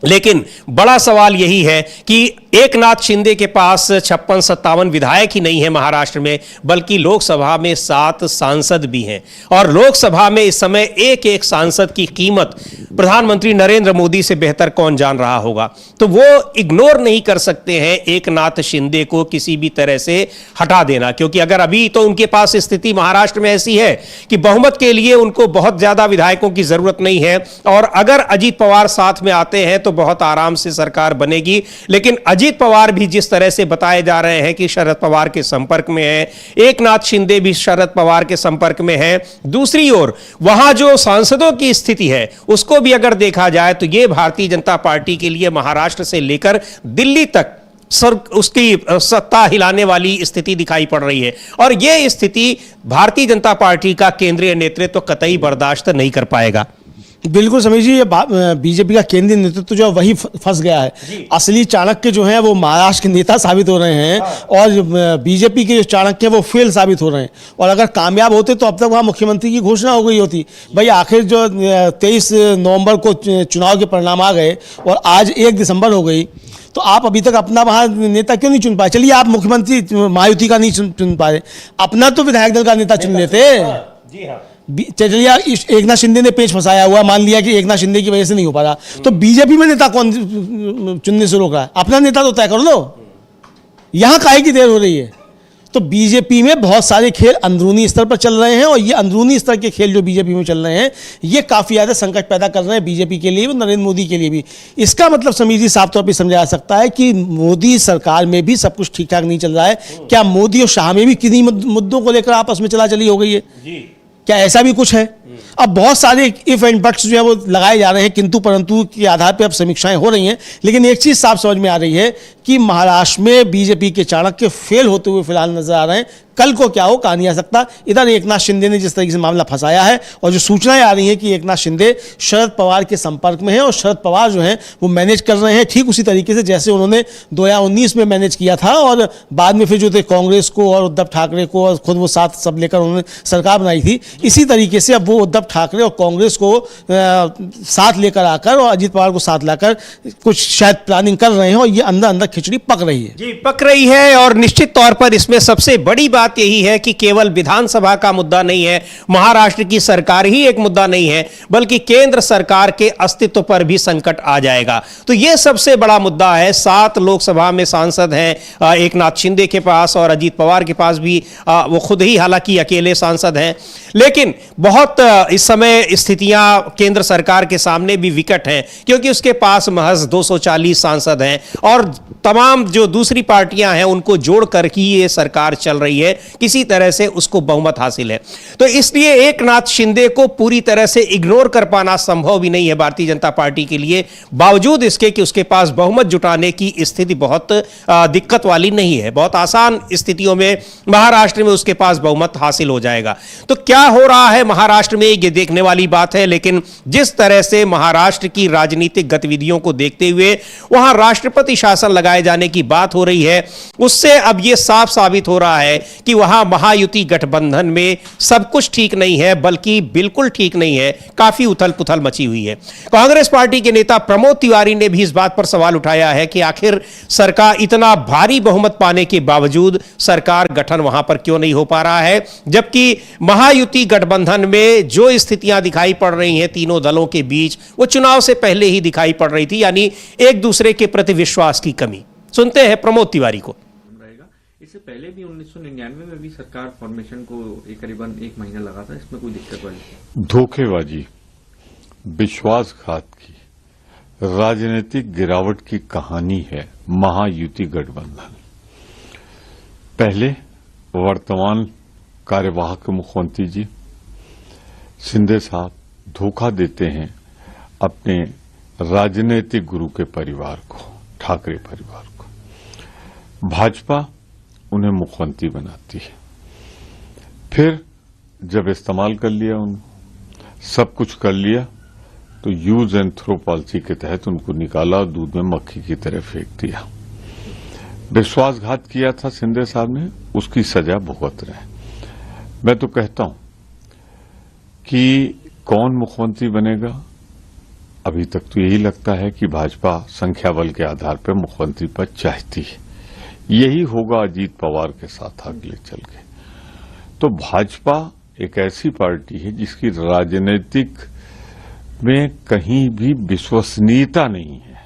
लेकिन बड़ा सवाल यही है कि एक नाथ शिंदे के पास 56-57 विधायक ही नहीं है महाराष्ट्र में, बल्कि लोकसभा में 7 सांसद भी हैं। और लोकसभा में इस समय एक एक सांसद की कीमत प्रधानमंत्री नरेंद्र मोदी से बेहतर कौन जान रहा होगा। तो वो इग्नोर नहीं कर सकते हैं एक नाथ शिंदे को किसी भी तरह से हटा देना, क्योंकि अगर अभी तो उनके पास स्थिति महाराष्ट्र में ऐसी है कि बहुमत के लिए उनको बहुत ज्यादा विधायकों की जरूरत नहीं है, और अगर अजीत पवार साथ में आते हैं तो बहुत आराम से सरकार बनेगी। लेकिन अजीत पवार भी जिस तरह से बताए जा रहे हैं कि शरद पवार के संपर्क में है, एक नाथ शिंदे भी शरद पवार के संपर्क में है। दूसरी ओर वहां जो सांसदों की स्थिति है उसको भी अगर देखा जाए तो यह भारतीय जनता पार्टी के लिए महाराष्ट्र से लेकर दिल्ली तक उसकी सत्ता हिलाने वाली स्थिति दिखाई पड़ रही है, और यह स्थिति भारतीय जनता पार्टी का केंद्रीय नेतृत्व कतई बर्दाश्त नहीं कर पाएगा। बिल्कुल समीर जी, ये बीजेपी का केंद्रीय नेतृत्व जो है वही फंस गया है। असली चाणक्य जो हैं वो महाराष्ट्र के नेता साबित हो रहे हैं, और बीजेपी के जो चाणक्य हैं वो फेल साबित हो रहे हैं। और अगर कामयाब होते तो अब तक वहाँ मुख्यमंत्री की घोषणा हो गई होती। भाई आखिर जो 23 नवंबर को चुनाव के परिणाम आ गए और आज 1 दिसंबर हो गई, तो आप अभी तक अपना वहाँ नेता क्यों नहीं चुन पाए? चलिए आप मुख्यमंत्री महायुति का नहीं चुन पाए, अपना तो विधायक दल का नेता चुन लेते। जी हाँ, चलिए एकनाथ शिंदे ने पेच फंसाया हुआ, मान लिया कि एकनाथ शिंदे की वजह से नहीं हो पा रहा, तो बीजेपी में नेता कौन चुनने से रोक रहा है? अपना नेता तो तय कर लो, यहां काहे की देर हो रही है? तो बीजेपी में बहुत सारे खेल अंदरूनी स्तर पर चल रहे हैं, और ये अंदरूनी स्तर के खेल जो बीजेपी में चल रहे हैं ये काफ़ी ज़्यादा संकट पैदा कर रहे हैं बीजेपी के लिए और नरेंद्र मोदी के लिए भी। इसका मतलब समीर जी साफ तौर पर समझा जा सकता है कि मोदी सरकार में भी सब कुछ ठीक ठाक नहीं चल रहा है। क्या मोदी और शाह में भी किन्हीं मुद्दों को लेकर आपस में चला चली हो गई है? क्या ऐसा भी कुछ है? अब बहुत सारे इफ एंड बट्स जो है वो लगाए जा रहे हैं, किंतु परंतु के आधार पर अब समीक्षाएं हो रही हैं, लेकिन एक चीज साफ समझ में आ रही है कि महाराष्ट्र में बीजेपी के चाणक्य फेल होते हुए फिलहाल नजर आ रहे हैं। कल को क्या हो कहा नहीं आ सकता। इधर एकनाथ शिंदे ने जिस तरीके से मामला फंसाया है, और जो सूचनाएं आ रही हैं कि एकनाथ शिंदे शरद पवार के संपर्क में है, और शरद पवार जो है वो मैनेज कर रहे हैं ठीक उसी तरीके से जैसे उन्होंने 2019 में मैनेज किया था, और बाद में फिर जो थे कांग्रेस को और उद्धव ठाकरे को और खुद वो साथ सब लेकर उन्होंने सरकार बनाई थी। इसी तरीके से अब वो उद्धव ठाकरे और कांग्रेस को साथ लेकर आकर और अजीत पवार को साथ लाकर कुछ शायद प्लानिंग कर रहे हैं, और ये अंदर अंदर खिचड़ी पक रही है। जी, पक रही है। और निश्चित तौर पर इसमें सबसे बड़ी बात यही है कि केवल विधानसभा का मुद्दा नहीं है, महाराष्ट्र की सरकार ही एक मुद्दा नहीं है, बल्कि केंद्र सरकार के अस्तित्व पर भी संकट आ जाएगा। तो यह सबसे बड़ा मुद्दा है। 7 लोकसभा में सांसद हैं एकनाथ शिंदे के पास, और अजीत पवार के पास भी वो खुद ही हालांकि अकेले सांसद हैं, लेकिन बहुत इस समय स्थितियां केंद्र सरकार के सामने भी विकट हैं, क्योंकि उसके पास महज 240 सांसद हैं, और तमाम जो दूसरी पार्टियां हैं उनको जोड़कर ही ये सरकार चल रही है, किसी तरह से उसको बहुमत हासिल है। तो इसलिए एकनाथ शिंदे को पूरी तरह से इग्नोर कर पाना संभव भी नहीं है भारतीय जनता पार्टी के लिए, बावजूद इसके कि उसके पास बहुमत जुटाने की स्थिति बहुत दिक्कत वाली नहीं है। बहुत आसान स्थितियों में महाराष्ट्र में उसके पास बहुमत हासिल हो जाएगा। तो क्या हो रहा है महाराष्ट्र में ये देखने वाली बात है, लेकिन जिस तरह से महाराष्ट्र की राजनीतिक गतिविधियों को देखते हुए वहां राष्ट्रपति शासन लगाए जाने की बात हो रही है, उससे अब यह साफ साबित हो रहा है कि वहां महायुति गठबंधन में सब कुछ ठीक नहीं है, बल्कि बिल्कुल ठीक नहीं है। काफी उथल पुथल मची हुई है। कांग्रेस पार्टी के नेता प्रमोद तिवारी ने भी इस बात पर सवाल उठाया है कि आखिर सरकार इतना भारी बहुमत पाने के बावजूद सरकार गठन वहां पर क्यों नहीं हो पा रहा है, जबकि महायुति गठबंधन में जो स्थितियां दिखाई पड़ रही हैं तीनों दलों के बीच, वो चुनाव से पहले ही दिखाई पड़ रही थी, यानी एक दूसरे के प्रति विश्वास की कमी। सुनते हैं प्रमोद तिवारी को। इससे पहले भी 1999 में भी सरकार फॉर्मेशन को करीबन 1 महीना लगा था, इसमें कोई दिक्कत वाली? धोखेबाजी, विश्वासघात की, राजनीतिक गिरावट की कहानी है महायुति गठबंधन। पहले वर्तमान कार्यवाहक मुख्यमंत्री जी शिंदे साहब धोखा देते हैं अपने राजनीतिक गुरु के परिवार को, ठाकरे परिवार को। भाजपा उन्हें मुख्यमंत्री बनाती है, फिर जब इस्तेमाल कर लिया, उनको सब कुछ कर लिया, तो यूज एंड थ्रो पॉलिसी के तहत उनको निकाला और दूध में मक्खी की तरह फेंक दिया। विश्वासघात किया था शिंदे साहब ने, उसकी सजा भुगत रहे। मैं तो कहता हूं कि कौन मुख्यमंत्री बनेगा अभी तक तो यही लगता है कि भाजपा संख्या बल के आधार पर मुख्यमंत्री पद चाहती है। यही होगा अजीत पवार के साथ आगे चल के। तो भाजपा एक ऐसी पार्टी है जिसकी राजनीतिक में कहीं भी विश्वसनीयता नहीं है।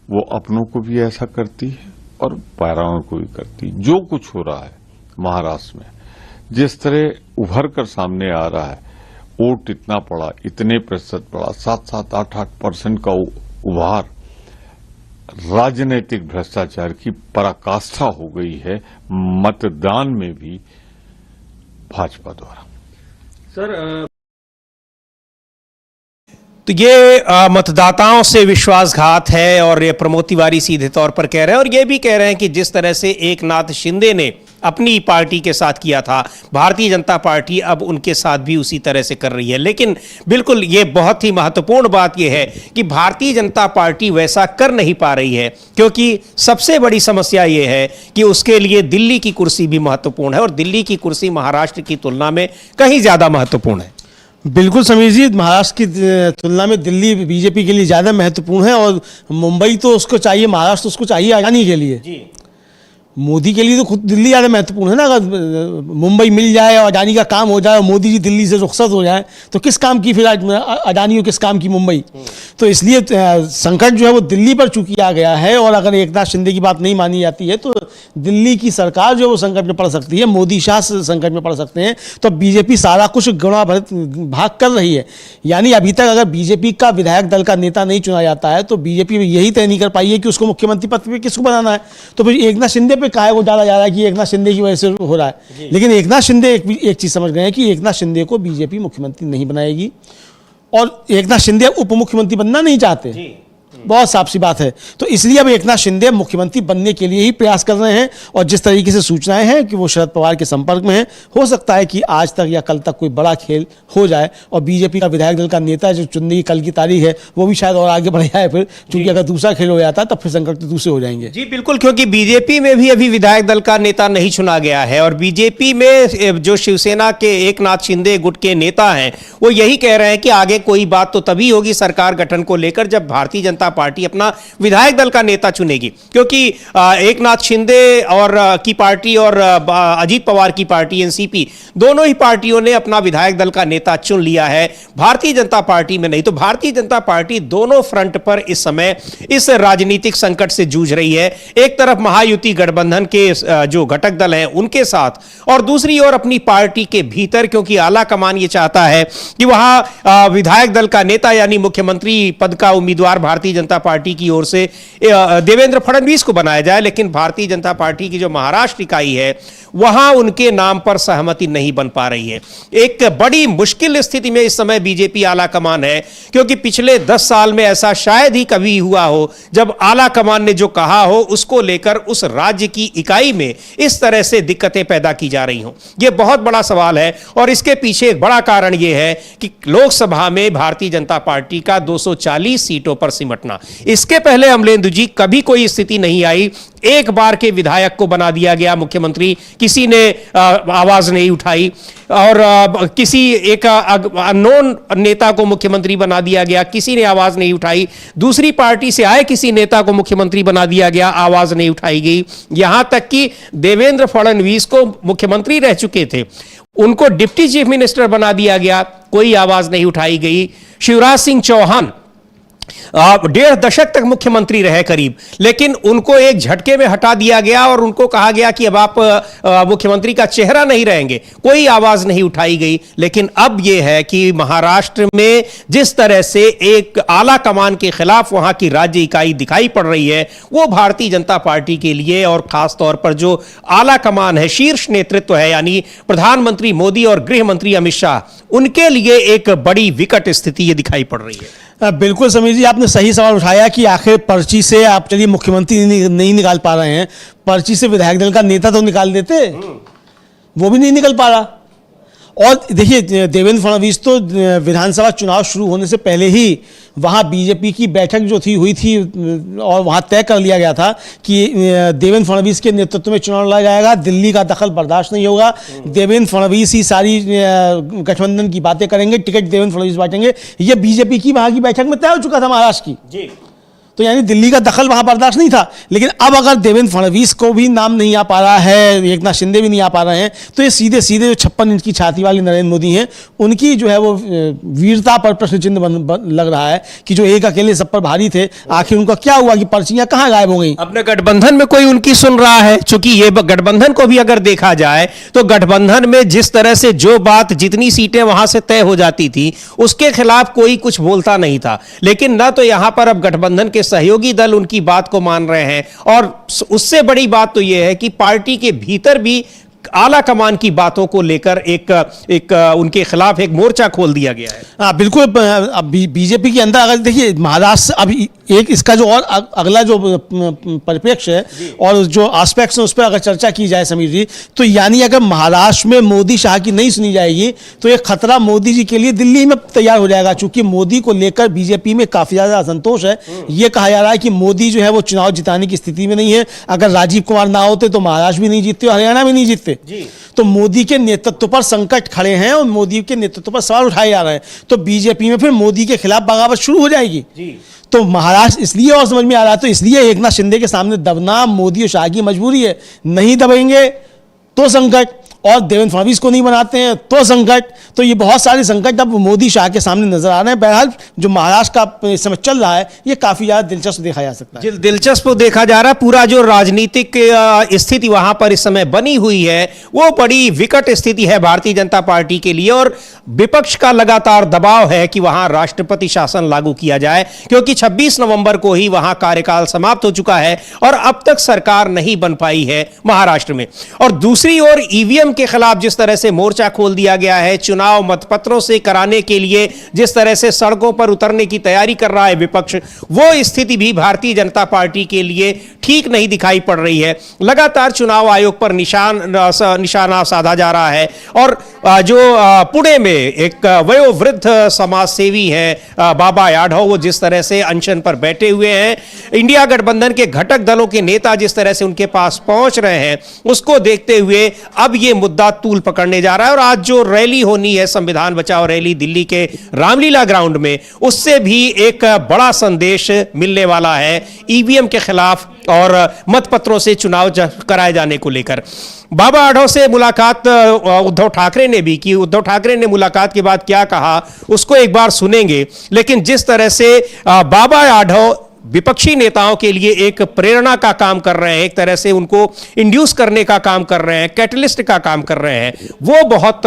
वो अपनों को भी ऐसा करती है और पैराओं को भी करती है। जो कुछ हो रहा है महाराष्ट्र में, जिस तरह उभर कर सामने आ रहा है, वोट इतना पड़ा, इतने प्रतिशत पड़ा, 7-7, 8-8% का उभार, राजनीतिक भ्रष्टाचार की पराकाष्ठा हो गई है मतदान में भी भाजपा द्वारा। सर तो ये मतदाताओं से विश्वासघात है और ये प्रमोद तिवारी सीधे तौर पर कह रहे हैं। और ये भी कह रहे हैं कि जिस तरह से एकनाथ शिंदे ने अपनी पार्टी के साथ किया था, भारतीय जनता पार्टी अब उनके साथ भी उसी तरह से कर रही है। लेकिन बिल्कुल ये बहुत ही महत्वपूर्ण बात यह है कि भारतीय जनता पार्टी वैसा कर नहीं पा रही है, क्योंकि सबसे बड़ी समस्या ये है कि उसके लिए दिल्ली की कुर्सी भी महत्वपूर्ण है और दिल्ली की कुर्सी महाराष्ट्र की तुलना में कहीं ज्यादा महत्वपूर्ण है। बिल्कुल समीर जी, महाराष्ट्र की तुलना में दिल्ली बीजेपी के लिए ज़्यादा महत्वपूर्ण है और मुंबई तो उसको चाहिए, महाराष्ट्र उसको चाहिए आज़ादी के लिए। जी। मोदी के लिए तो खुद दिल्ली ज़्यादा महत्वपूर्ण है ना। अगर मुंबई मिल जाए और अडानी का काम हो जाए और मोदी जी दिल्ली से रुखसत हो जाए तो किस काम की फिर अडानी और किस काम की मुंबई। तो इसलिए संकट जो है वो दिल्ली पर चूंकि आ गया है और अगर एकनाथ शिंदे की बात नहीं मानी जाती है तो दिल्ली की सरकार जो है वो संकट में पड़ सकती है, मोदी शाह संकट में पड़ सकते हैं। तो बीजेपी सारा कुछ गुणा भाग कर रही है। यानी अभी तक अगर बीजेपी का विधायक दल का नेता नहीं चुना जाता है तो बीजेपी यही तय नहीं कर पाई है कि उसको मुख्यमंत्री पद पर किसको बनाना है। तो फिर एकनाथ शिंदे पे काहे को डाला जा रहा है कि एकनाथ शिंदे की वजह से हो रहा है। लेकिन एकनाथ शिंदे एक चीज समझ गए हैं कि एकनाथ शिंदे को बीजेपी मुख्यमंत्री नहीं बनाएगी और एकनाथ शिंदे उप मुख्यमंत्री बनना नहीं चाहते। बहुत साफ सी बात है। तो इसलिए अब एकनाथ शिंदे मुख्यमंत्री बनने के लिए ही प्रयास कर रहे हैं और जिस तरीके से सूचनाएं हैं कि वो शरद पवार के संपर्क में है, हो सकता है कि आज तक या कल तक कोई बड़ा खेल हो जाए और बीजेपी का विधायक दल का नेता जो चुनने की कल की तारीख है वो भी शायद और आगे बढ़ जाए। फिर क्योंकि अगर दूसरा खेल हो जाता है तब फिर संकट तो दूसरे हो जाएंगे। जी बिल्कुल, क्योंकि बीजेपी में भी अभी विधायक दल का नेता नहीं चुना गया है और बीजेपी में जो शिवसेना के एकनाथ शिंदे गुट के नेता हैं वो यही कह रहे हैं कि आगे कोई बात तो तभी होगी सरकार गठन को लेकर जब भारतीय जनता पार्टी अपना विधायक दल का नेता चुनेगी। क्योंकि एकनाथ शिंदे और की पार्टी और अजीत पवार की पार्टी एनसीपी दोनों ही पार्टियों ने अपना विधायक दल का नेता चुन लिया है, भारतीय जनता पार्टी में नहीं। तो भारतीय जनता पार्टी दोनों फ्रंट पर इस समय इस राजनीतिक संकट से जूझ रही है। एक तरफ महायुति गठबंधन के जो घटक दल हैं उनके साथ और दूसरी ओर अपनी पार्टी के भीतर, क्योंकि आला कमान ये चाहता है कि वहां विधायक दल का नेता यानी मुख्यमंत्री पद का उम्मीदवार भारतीय जनता पार्टी की ओर से देवेंद्र फडणवीस को बनाया जाए। लेकिन भारतीय जनता पार्टी की जो महाराष्ट्र इकाई है वहां उनके नाम पर सहमति नहीं बन पा रही है। एक बड़ी मुश्किल स्थिति में इस समय बीजेपी आला कमान है, क्योंकि पिछले 10 साल में ऐसा शायद ही कभी हुआ हो जब आला कमान ने जो कहा हो उसको लेकर उस राज्य की इकाई में इस तरह से दिक्कतें पैदा की जा रही हों। यह बहुत बड़ा सवाल है और इसके पीछे एक बड़ा कारण यह है कि लोकसभा में भारतीय जनता पार्टी का 240 सीटों पर सिमटना। इसके पहले अमलेंदु जी कभी कोई स्थिति नहीं आई, एक बार के विधायक को बना दिया गया मुख्यमंत्री, किसी ने आवाज नहीं उठाई और किसी एक अननोन नेता को मुख्यमंत्री बना दिया गया, किसी ने आवाज नहीं उठाई। दूसरी पार्टी से आए किसी नेता को मुख्यमंत्री बना दिया गया, आवाज नहीं उठाई गई। यहां तक कि देवेंद्र फडणवीस को मुख्यमंत्री रह चुके थे, उनको डिप्टी चीफ मिनिस्टर बना दिया गया, कोई आवाज नहीं उठाई गई। शिवराज सिंह चौहान 1.5 दशक तक मुख्यमंत्री रहे करीब, लेकिन उनको एक झटके में हटा दिया गया और उनको कहा गया कि अब आप मुख्यमंत्री का चेहरा नहीं रहेंगे, कोई आवाज नहीं उठाई गई। लेकिन अब यह है कि महाराष्ट्र में जिस तरह से एक आला कमान के खिलाफ वहां की राज्य इकाई दिखाई पड़ रही है, वो भारतीय जनता पार्टी के लिए और खास तौर पर जो आला कमान है, शीर्ष नेतृत्व है, यानी प्रधानमंत्री मोदी और गृह मंत्री अमित शाह, उनके लिए एक बड़ी विकट स्थिति ये दिखाई पड़ रही है। बिल्कुल समीर जी, आपने सही सवाल उठाया कि आखिर पर्ची से आप चलिए मुख्यमंत्री नहीं निकाल पा रहे हैं, पर्ची से विधायक दल का नेता तो निकाल देते, वो भी नहीं निकल पा रहा। और देखिए देवेंद्र फडणवीस तो विधानसभा चुनाव शुरू होने से पहले ही वहाँ बीजेपी की बैठक जो हुई थी और वहाँ तय कर लिया गया था कि देवेंद्र फडणवीस के नेतृत्व में चुनाव लड़ा जाएगा, दिल्ली का दखल बर्दाश्त नहीं होगा, देवेंद्र फडणवीस ही सारी गठबंधन की बातें करेंगे, टिकट देवेंद्र फडणवीस बांटेंगे। ये बीजेपी की वहाँ की बैठक में तय हो चुका था महाराष्ट्र की जी। तो यानी दिल्ली का दखल वहां बर्दाश्त नहीं था। लेकिन अब अगर देवेंद्र फडणवीस को भी नाम नहीं आ पा रहा है, एकनाथ शिंदे भी नहीं आ पा रहे हैं, तो ये सीधे सीधे जो 56 इंच की छाती वाले नरेंद्र मोदी हैं उनकी जो है वो वीरता पर प्रश्न चिन्ह लग रहा है कि जो एक अकेले सब पर भारी थे, आखिर उनका क्या हुआ कि पर्चियां कहां गायब हो गई। अपने गठबंधन में कोई उनकी सुन रहा है? चूंकि ये गठबंधन को भी अगर देखा जाए तो गठबंधन में जिस तरह से जो बात जितनी सीटें वहां से तय हो जाती थी उसके खिलाफ कोई कुछ बोलता नहीं था। लेकिन ना तो यहां पर अब गठबंधन के सहयोगी दल उनकी बात को मान रहे हैं, और उससे बड़ी बात तो यह है कि पार्टी के भीतर भी आला कमान की बातों को लेकर एक उनके खिलाफ एक मोर्चा खोल दिया गया है। हाँ बिल्कुल। अब बीजेपी के अंदर अगर देखिए महाराष्ट्र अभी एक इसका जो और अगला जो परिप्रेक्ष्य है और जो एस्पेक्ट्स हैं उस पर अगर चर्चा की जाए समीर जी, तो यानी अगर महाराष्ट्र में मोदी शाह की नहीं सुनी जाएगी तो एक खतरा मोदी जी के लिए दिल्ली में तैयार हो जाएगा। चूंकि मोदी को लेकर बीजेपी में काफी ज्यादा असंतोष है। ये कहा जा रहा है कि मोदी जो है वो चुनाव जिताने की स्थिति में नहीं है। अगर राजीव कुमार ना होते तो महाराष्ट्र भी नहीं जीतते और हरियाणा भी नहीं जीतते जी। तो मोदी के नेतृत्व पर संकट खड़े हैं और मोदी के नेतृत्व पर सवाल उठाए जा रहे हैं। तो बीजेपी में फिर मोदी के खिलाफ बगावत शुरू हो जाएगी जी। तो महाराष्ट्र इसलिए और समझ में आ रहा है, तो इसलिए एकनाथ शिंदे के सामने दबना मोदी और शाह की मजबूरी है। नहीं दबेंगे तो संकट, और देवेंद्र फडणवीस को नहीं बनाते हैं तो संकट। तो ये बहुत सारे संकट अब मोदी शाह के सामने नजर आ रहे हैं। बहरहाल जो महाराष्ट्र का इस समय चल रहा है ये काफी ज्यादा दिलचस्प देखा जा सकता है। दिलचस्प देखा जा रहा है। पूरा जो राजनीतिक स्थिति वहां पर इस समय बनी हुई है वो बड़ी विकट स्थिति है भारतीय जनता पार्टी के लिए, और विपक्ष का लगातार दबाव है कि वहां राष्ट्रपति शासन लागू किया जाए, क्योंकि 26 नवंबर को ही वहां कार्यकाल समाप्त हो चुका है और अब तक सरकार नहीं बन पाई है महाराष्ट्र में। और दूसरी ओर ईवीएम के खिलाफ जिस तरह से मोर्चा खोल दिया गया है, चुनाव मतपत्रों से कराने के लिए जिस तरह से सड़कों पर उतरने की तैयारी कर रहा है विपक्ष, वो स्थिति भी भारतीय जनता पार्टी के लिए ठीक नहीं दिखाई पड़ रही है। लगातार चुनाव आयोग पर निशाना साधा जा रहा है। और जो पुणे में एक वयोवृद्ध समाज सेवी है बाबा यादव, वो जिस तरह से अनशन पर बैठे हुए हैं, इंडिया गठबंधन के घटक दलों के नेता जिस तरह से उनके पास पहुंच रहे हैं, उसको देखते हुए अब ये मुद्दा तूल पकड़ने जा रहा है। और आज जो रैली होनी है, संविधान बचाओ रैली दिल्ली के रामलीला ग्राउंड में, उससे भी एक बड़ा संदेश मिलने वाला है ईवीएम के खिलाफ और मतपत्रों से चुनाव कराए जाने को लेकर। बाबा आढाव से मुलाकात उद्धव ठाकरे ने भी की। उद्धव ठाकरे ने मुलाकात के बाद क्या कहा उसको एक बार सुनेंगे। लेकिन जिस तरह से बाबा आढाव विपक्षी नेताओं के लिए एक प्रेरणा का काम कर रहे हैं, एक तरह से उनको इंड्यूस करने का काम कर रहे हैं, कैटलिस्ट का काम कर रहे हैं, वो बहुत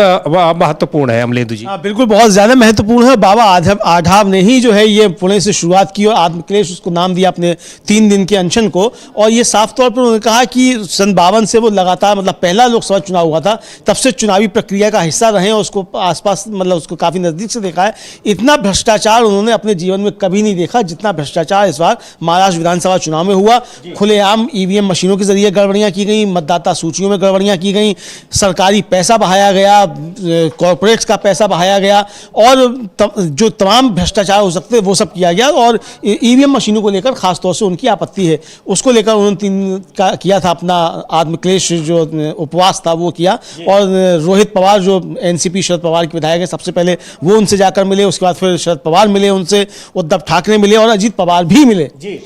महत्वपूर्ण है अमलेंदु जी। बिल्कुल बहुत ज्यादा महत्वपूर्ण है। बाबा आढाव ने ही जो है ये पुणे से शुरुआत की और आत्मक्लेश उसको नाम दिया अपने 3 दिन के अनशन को। और ये साफ तौर पर उन्होंने कहा कि 52 से वो लगातार, मतलब पहला लोकसभा चुनाव हुआ था तब से चुनावी प्रक्रिया का हिस्सा रहे और उसको आसपास, मतलब उसको काफी नजदीक से देखा है। इतना भ्रष्टाचार उन्होंने अपने जीवन में कभी नहीं देखा जितना भ्रष्टाचार इस महाराष्ट्र विधानसभा चुनाव में हुआ। खुलेआम ईवीएम मशीनों के जरिए गड़बड़ियां की गई, मतदाता सूचियों में गड़बड़ियां की गई, सरकारी पैसा बहाया गया, कॉर्पोरेट्स का पैसा बहाया गया, और जो तमाम भ्रष्टाचार हो सकते वो सब किया गया। और ईवीएम मशीनों को लेकर खासतौर से उनकी आपत्ति है, उसको लेकर उन्होंने 3 किया था अपना आत्मक्लेश जो उपवास था वो किया। और रोहित पवार जो एनसीपी शरद पवार के विधायक है, सबसे पहले वो उनसे जाकर मिले, उसके बाद फिर शरद पवार मिले उनसे, उद्धव ठाकरे मिले और अजीत पवार भी मिले जी।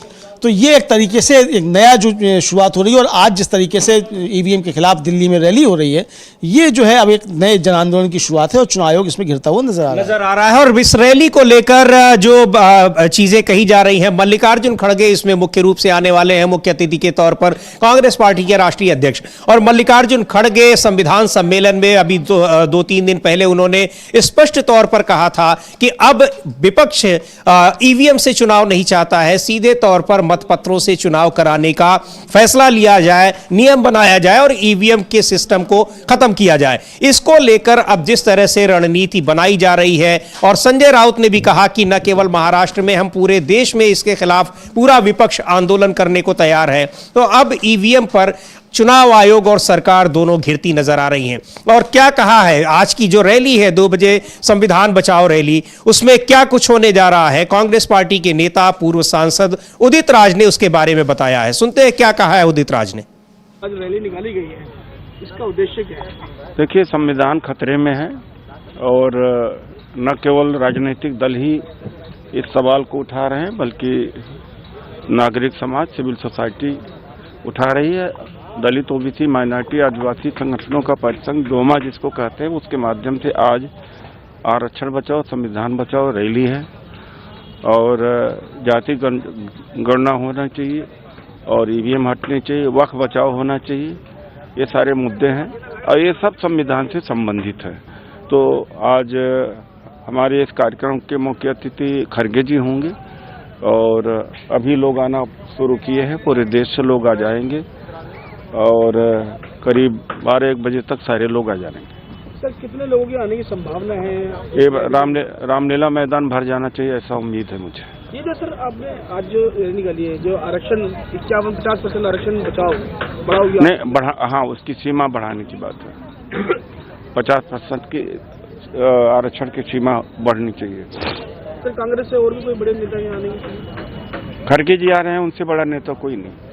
तो ये एक तरीके से एक नया जो शुरुआत हो रही है। और आज जिस तरीके से ईवीएम के खिलाफ दिल्ली में रैली हो रही है, ये जो है अब एक नए जन आंदोलन की शुरुआत है और चुनाव आयोग इसमें घिरता हुआ नजर आ रहा है। और इस रैली को लेकर जो चीजें कही जा रही हैं, मल्लिकार्जुन खड़गे इसमें मुख्य रूप से आने वाले हैं मुख्य अतिथि के तौर पर, कांग्रेस पार्टी के राष्ट्रीय अध्यक्ष। और मल्लिकार्जुन खड़गे संविधान सम्मेलन में अभी 2-3 दिन पहले उन्होंने स्पष्ट तौर पर कहा था कि अब विपक्ष ईवीएम से चुनाव नहीं चाहता है, सीधे तौर पर मतपत्रों से चुनाव कराने का फैसला लिया जाए, नियम बनाया जाए और ईवीएम के सिस्टम को खत्म किया जाए। इसको लेकर अब जिस तरह से रणनीति बनाई जा रही है, और संजय राउत ने भी कहा कि न केवल महाराष्ट्र में, हम पूरे देश में इसके खिलाफ पूरा विपक्ष आंदोलन करने को तैयार है। तो अब ईवीएम पर चुनाव आयोग और सरकार दोनों घिरती नजर आ रही हैं। और क्या कहा है आज की जो रैली है 2 बजे संविधान बचाओ रैली, उसमें क्या कुछ होने जा रहा है, कांग्रेस पार्टी के नेता पूर्व सांसद उदित राज ने उसके बारे में बताया है। सुनते हैं क्या कहा है उदित राज ने। आज रैली निकाली गई है, इसका उद्देश्य क्या है? देखिए, संविधान खतरे में है और न केवल राजनीतिक दल ही इस सवाल को उठा रहे हैं बल्कि नागरिक समाज, सिविल सोसाइटी उठा रही है। दलित, ओबीसी, माइनॉरिटी, आदिवासी संगठनों का परिसंघ डोमा जिसको कहते हैं, उसके माध्यम से आज आरक्षण बचाओ संविधान बचाओ रैली है। और जाति गणना होना चाहिए और ईवीएम हटने चाहिए, वक्फ बचाओ होना चाहिए, ये सारे मुद्दे हैं और ये सब संविधान से संबंधित है। तो आज हमारे इस कार्यक्रम के मुख्य अतिथि खड़गे जी होंगे और अभी लोग आना शुरू किए हैं, पूरे देश से लोग आ जाएंगे और करीब 12-1 बजे तक सारे लोग आ जाएंगे। सर, कितने लोगों की आने की संभावना है? ये रामलीला मैदान भर जाना चाहिए, ऐसा उम्मीद है मुझे। ये जो सर आपने आज जो रैली निकाली है, जो आरक्षण 51-50% आरक्षण बचाओ बढ़ाओ, नहीं बढ़ा, हाँ उसकी सीमा बढ़ाने की बात है। 50% की आरक्षण की सीमा बढ़नी चाहिए। सर, कांग्रेस से और भी कोई बड़े नेता यहाँ आने की? खड़गे जी आ रहे हैं, उनसे बड़ा नेता कोई नहीं।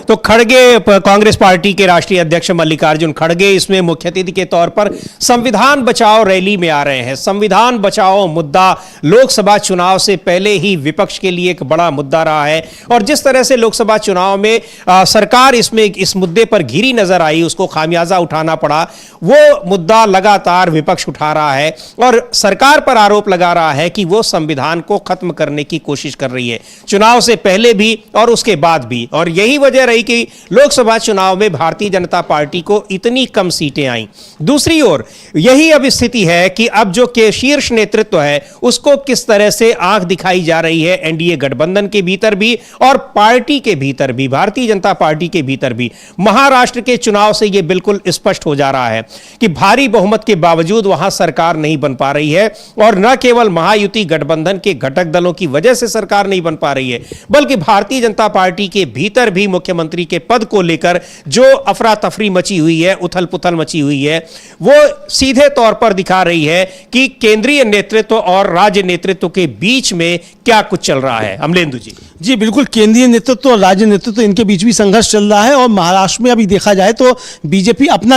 तो खड़गे, कांग्रेस पार्टी के राष्ट्रीय अध्यक्ष मल्लिकार्जुन खड़गे इसमें मुख्य अतिथि के तौर पर संविधान बचाओ रैली में आ रहे हैं। संविधान बचाओ मुद्दा लोकसभा चुनाव से पहले ही विपक्ष के लिए एक बड़ा मुद्दा रहा है और जिस तरह से लोकसभा चुनाव में सरकार इसमें इस मुद्दे पर घिरी नजर आई, उसको खामियाजा उठाना पड़ा, वो मुद्दा लगातार विपक्ष उठा रहा है और सरकार पर आरोप लगा रहा है कि वो संविधान को खत्म करने की कोशिश कर रही है, चुनाव से पहले भी और उसके बाद भी। और यही वजह रही कि लोकसभा चुनाव में भारतीय जनता पार्टी को इतनी कम सीटें आईं। दूसरी ओर यही अब स्थिति है कि अब जो के शीर्ष नेतृत्व है उसको किस तरह से आंख दिखाई जा रही है एनडीए गठबंधन के भीतर भी और पार्टी के भीतर भी, भारतीय जनता पार्टी के भीतर भी। महाराष्ट्र के चुनाव से यह बिल्कुल स्पष्ट हो जा रहा है कि भारी बहुमत के बावजूद वहां सरकार नहीं बन पा रही है और न केवल महायुति गठबंधन के घटक दलों की वजह से सरकार नहीं बन पा रही है बल्कि भारतीय जनता पार्टी के भीतर भी मुख्यमंत्री के पद को लेकर जो अफरा तफरी मची हुई है, उथल पुथल मची हुई है, वो सीधे तौर पर दिखा रही है कि केंद्रीय नेतृत्व और राज्य नेतृत्व के बीच में क्या कुछ चल रहा है। अमलेंदु जी बिल्कुल, केंद्रीय नेतृत्व और राज्य नेतृत्व इनके बीच भी संघर्ष चल रहा है और महाराष्ट्र में अभी देखा जाए तो बीजेपी अपना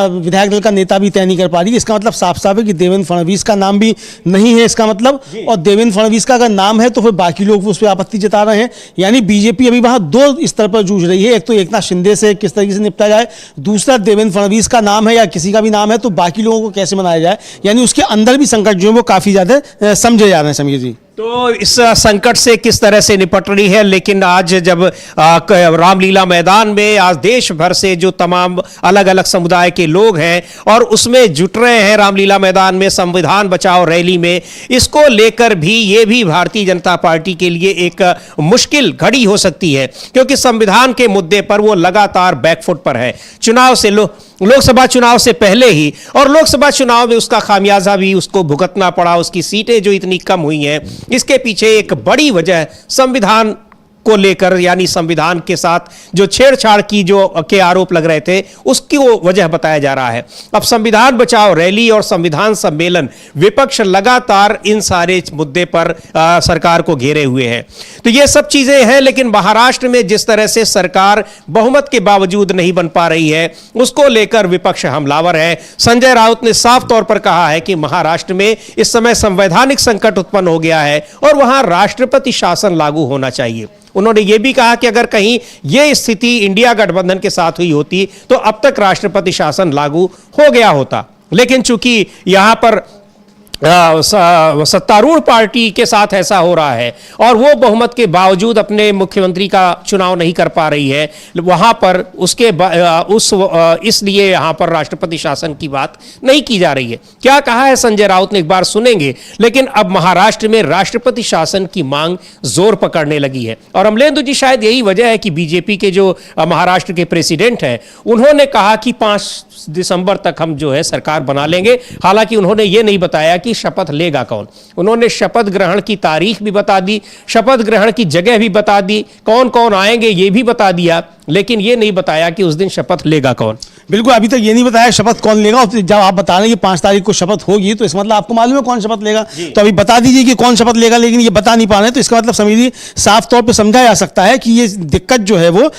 विधायक दल का नेता भी तय नहीं कर पा रही है। इसका मतलब साफ साफ है कि देवेंद्र फडणवीस का नाम भी नहीं है इसका मतलब, और देवेंद्र फडणवीस का अगर नाम है तो फिर बाकी लोग उस पर आपत्ति जता रहे हैं। यानी बीजेपी अभी वहां 2 स्तर पर जूझ रही है, एक तो एकनाथ शिंदे से किस तरीके से निपटा जाए, दूसरा देवेंद्र फडणवीस का नाम है या किसी का भी नाम है तो बाकी लोगों को कैसे मनाया जाए। यानी उसके अंदर भी संकट जो है वो काफी ज्यादा समझे जा रहे हैं। समीर जी, तो इस संकट से किस तरह से निपट रही है, लेकिन आज जब रामलीला मैदान में आज देश भर से जो तमाम अलग अलग समुदाय के लोग हैं और उसमें जुट रहे हैं रामलीला मैदान में संविधान बचाओ रैली में, इसको लेकर भी ये भी भारतीय जनता पार्टी के लिए एक मुश्किल घड़ी हो सकती है क्योंकि संविधान के मुद्दे पर वो लगातार बैकफुट पर है। चुनाव से लोकसभा चुनाव से पहले ही और लोकसभा चुनाव में उसका खामियाजा भी उसको भुगतना पड़ा, उसकी सीटें जो इतनी कम हुई हैं, इसके पीछे एक बड़ी वजह संविधान को लेकर यानी संविधान के साथ जो छेड़छाड़ की जो के आरोप लग रहे थे उसकी वो वजह बताया जा रहा है। अब संविधान बचाओ रैली और संविधान सम्मेलन, विपक्ष लगातार इन सारे मुद्दे पर सरकार को घेरे हुए हैं। तो ये सब चीजें हैं, लेकिन महाराष्ट्र में जिस तरह से सरकार बहुमत के बावजूद नहीं बन पा रही है उसको लेकर विपक्ष हमलावर है। संजय राउत ने साफ तौर पर कहा है कि महाराष्ट्र में इस समय संवैधानिक संकट उत्पन्न हो गया है और वहां राष्ट्रपति शासन लागू होना चाहिए। उन्होंने यह भी कहा कि अगर कहीं यह स्थिति इंडिया गठबंधन के साथ हुई होती तो अब तक राष्ट्रपति शासन लागू हो गया होता, लेकिन चूंकि यहां पर सत्तारूढ़ पार्टी के साथ ऐसा हो रहा है और वो बहुमत के बावजूद अपने मुख्यमंत्री का चुनाव नहीं कर पा रही है, वहां पर इसलिए यहां पर राष्ट्रपति शासन की बात नहीं की जा रही है। क्या कहा है संजय राउत ने एक बार सुनेंगे, लेकिन अब महाराष्ट्र में राष्ट्रपति शासन की मांग जोर पकड़ने लगी है। और अमलेंदु जी, शायद यही वजह है कि बीजेपी के जो महाराष्ट्र के प्रेसिडेंट हैं उन्होंने कहा कि 5 दिसंबर तक हम जो है सरकार बना लेंगे। हालांकि उन्होंने ये नहीं बताया कि शपथ लेगा कौन। उन्होंने शपथ ग्रहण की तारीख भी बता दी, शपथ ग्रहण की जगह भी बता दी, कौन कौन आएंगे ये भी बता दिया, लेकिन ये नहीं बताया कि उस दिन शपथ लेगा कौन। बिल्कुल, अभी तक ये नहीं बताया शपथ कौन लेगा। और जब आप बता रहे हैं कि 5 तारीख को शपथ होगी, तो इसका मतलब आपको मालूम है कौन शपथ लेगा, तो अभी बता दीजिए कि कौन शपथ लेगा, लेकिन ये बता नहीं पा रहे हैं। तो इसका मतलब समझिए, साफ तौर पे समझा जा सकता है कि ये दिक्कत जो है वो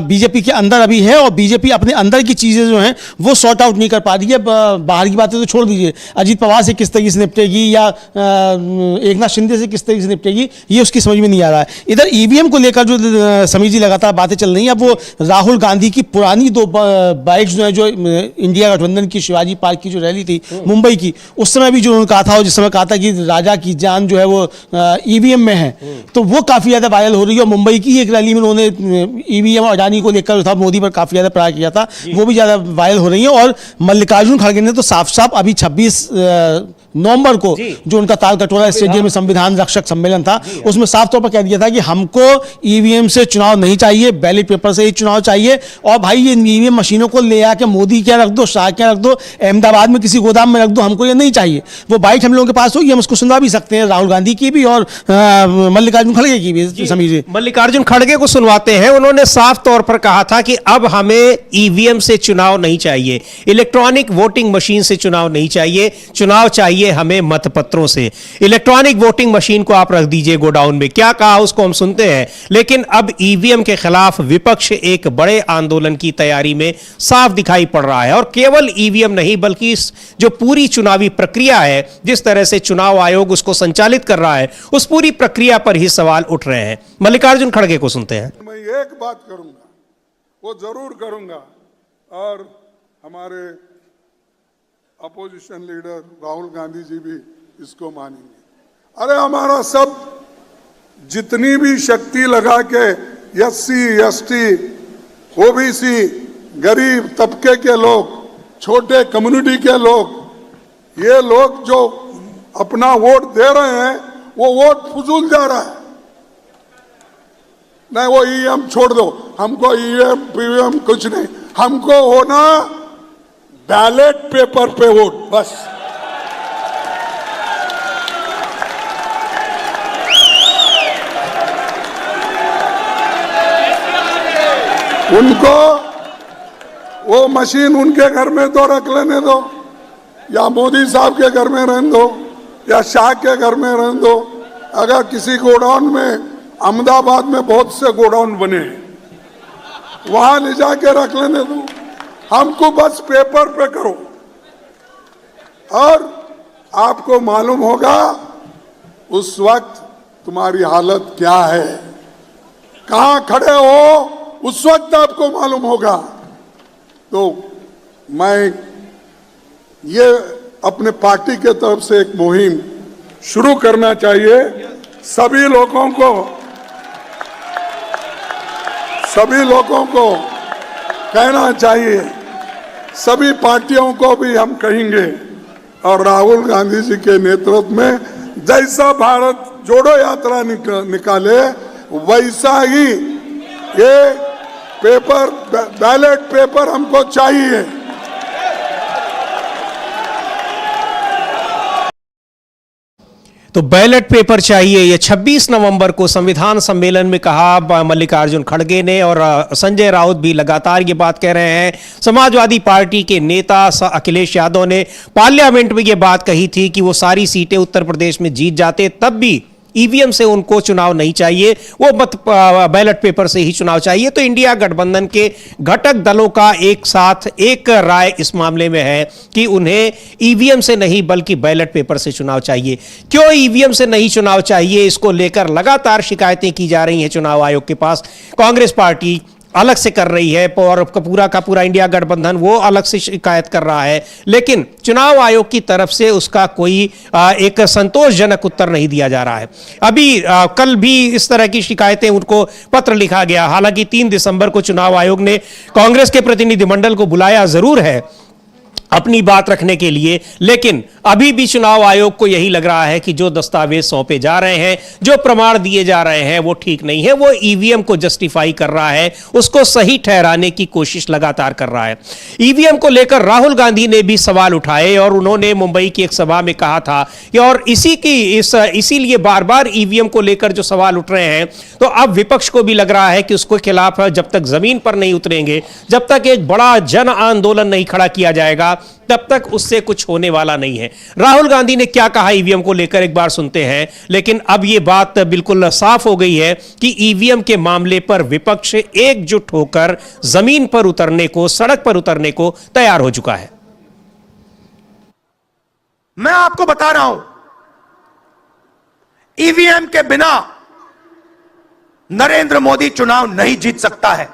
बीजेपी के अंदर अभी है, और बीजेपी अपने अंदर की चीजें जो हैं वो सॉर्ट आउट नहीं कर पा रही है। बाहर की बातें तो छोड़ दीजिए, अजीत पवार से किस तरीके से निपटेगी या एकनाथ शिंदे से किस तरीके से निपटेगी, ये उसकी समझ में नहीं आ रहा है। इधर ईवीएम को लेकर जो समीर जी लगातार बातें चल रही हैं, अब वो राहुल गांधी की पुरानी 2 बाइट्स जो है, जो इंडिया गठबंधन की शिवाजी पार्क की जो रैली थी मुंबई की, उस समय भी जो उन्होंने कहा था, और जिस समय कहा था कि राजा की जान जो है वो ईवीएम में है, तो वो काफी ज्यादा वायरल हो रही है। और मुंबई की एक रैली में उन्होंने ईवीएम और अडानी को लेकर था, मोदी पर काफी ज्यादा प्रहार किया था, वो भी ज्यादा वायरल हो रही है। और मल्लिकार्जुन खड़गे ने तो साफ साफ अभी 26 नवंबर को जो उनका तालकटोरा स्टेडियम में संविधान रक्षक सम्मेलन था, उसमें साफ तौर पर कह दिया था कि हमको ईवीएम से चुनाव नहीं चाहिए, बैलेट पेपर से ही चुनाव चाहिए। और भाई ये ईवीएम मशीनों को ले आके मोदी क्या रख दो, शाह क्या रख दो, अहमदाबाद में किसी गोदाम में रख दो, हमको ये नहीं चाहिए। वो बाइट हम लोगों के पास होगी, हम उसको सुनवा भी सकते हैं, राहुल गांधी की भी और मल्लिकार्जुन खड़गे की भी। समीर जी, मल्लिकार्जुन खड़गे को सुनवाते हैं। उन्होंने साफ तौर पर कहा था कि अब हमें ईवीएम से चुनाव नहीं चाहिए, इलेक्ट्रॉनिक वोटिंग मशीन से चुनाव नहीं चाहिए, चुनाव चाहिए हमें मतपत्रों से। इलेक्ट्रॉनिक वोटिंग मशीन को आप रख दीजिए गोडाउन में, क्या कहा उसको हम सुनते हैं। लेकिन अब ईवीएम के खिलाफ विपक्ष एक बड़े आंदोलन की तैयारी में साफ दिखाई पड़ रहा है। और केवल ईवीएम नहीं, बल्कि इस जो पूरी चुनावी प्रक्रिया है, जिस तरह से चुनाव आयोग उसको संचालित कर रहा है, उस पूरी प्रक्रिया पर ही सवाल उठ रहे हैं। मल्लिकार्जुन खड़गे को सुनते हैं। मैं एक बात करूंगा, वो जरूर करूंगा, और हमारे अपोजिशन लीडर राहुल गांधी जी भी इसको मानेंगे। अरे हमारा सब जितनी भी शक्ति लगा के SC ST OBC गरीब तबके के लोग, छोटे कम्युनिटी के लोग, ये लोग जो अपना वोट दे रहे हैं, वो वोट फजूल जा रहा है। नहीं, वो ईवीएम छोड़ दो, हमको ईवीएम पीवीएम कुछ नहीं, हमको होना बैलेट पेपर पे वोट, बस। उनको वो मशीन उनके घर में तो रख लेने दो, या मोदी साहब के घर में रहने दो, या शाह के घर में रहने दो। अगर किसी गोडाउन में, अहमदाबाद में बहुत से गोडाउन बने हैं, वहां ले जाके रख लेने दो, हमको बस पेपर पे करो। और आपको मालूम होगा उस वक्त तुम्हारी हालत क्या है, कहां खड़े हो, उस वक्त आपको मालूम होगा। तो मैं ये अपने पार्टी के तरफ से एक मुहिम शुरू करना चाहिए, सभी लोगों को कहना चाहिए, सभी पार्टियों को भी हम कहेंगे, और राहुल गांधी जी के नेतृत्व में जैसा भारत जोड़ो यात्रा निकाले, वैसा ही ये पेपर, बैलेट पेपर हमको चाहिए। तो बैलेट पेपर चाहिए, ये 26 नवंबर को संविधान सम्मेलन में कहा मल्लिकार्जुन खड़गे ने, और संजय राउत भी लगातार ये बात कह रहे हैं। समाजवादी पार्टी के नेता अखिलेश यादव ने पार्लियामेंट में ये बात कही थी कि वो सारी सीटें उत्तर प्रदेश में जीत जाते, तब भी ईवीएम से उनको चुनाव नहीं चाहिए, वो बैलेट पेपर से ही चुनाव चाहिए। तो इंडिया गठबंधन के घटक दलों का एक साथ एक राय इस मामले में है कि उन्हें ईवीएम से नहीं बल्कि बैलेट पेपर से चुनाव चाहिए। क्यों ईवीएम से नहीं चुनाव चाहिए, इसको लेकर लगातार शिकायतें की जा रही हैं चुनाव आयोग के पास। कांग्रेस पार्टी अलग से कर रही है, और पूरा का पूरा इंडिया गठबंधन वो अलग से शिकायत कर रहा है, लेकिन चुनाव आयोग की तरफ से उसका कोई एक संतोषजनक उत्तर नहीं दिया जा रहा है। अभी कल भी इस तरह की शिकायतें उनको पत्र लिखा गया। हालांकि 3 दिसंबर को चुनाव आयोग ने कांग्रेस के प्रतिनिधिमंडल को बुलाया जरूर है, अपनी बात रखने के लिए। लेकिन अभी भी चुनाव आयोग को यही लग रहा है कि जो दस्तावेज सौंपे जा रहे हैं, जो प्रमाण दिए जा रहे हैं, वो ठीक नहीं है। वो ईवीएम को जस्टिफाई कर रहा है, उसको सही ठहराने की कोशिश लगातार कर रहा है। ईवीएम को लेकर राहुल गांधी ने भी सवाल उठाए और उन्होंने मुंबई की एक सभा में कहा था कि और इसीलिए बार बार ईवीएम को लेकर जो सवाल उठ रहे हैं, तो अब विपक्ष को भी लग रहा है कि उसके खिलाफ जब तक जमीन पर नहीं उतरेंगे, जब तक एक बड़ा जन आंदोलन नहीं खड़ा किया जाएगा, तब तक उससे कुछ होने वाला नहीं है। राहुल गांधी ने क्या कहा ईवीएम को लेकर एक बार सुनते हैं। लेकिन अब यह बात बिल्कुल साफ हो गई है कि ईवीएम के मामले पर विपक्ष एकजुट होकर जमीन पर उतरने को, सड़क पर उतरने को तैयार हो चुका है। मैं आपको बता रहा हूं, ईवीएम के बिना नरेंद्र मोदी चुनाव नहीं जीत सकता है।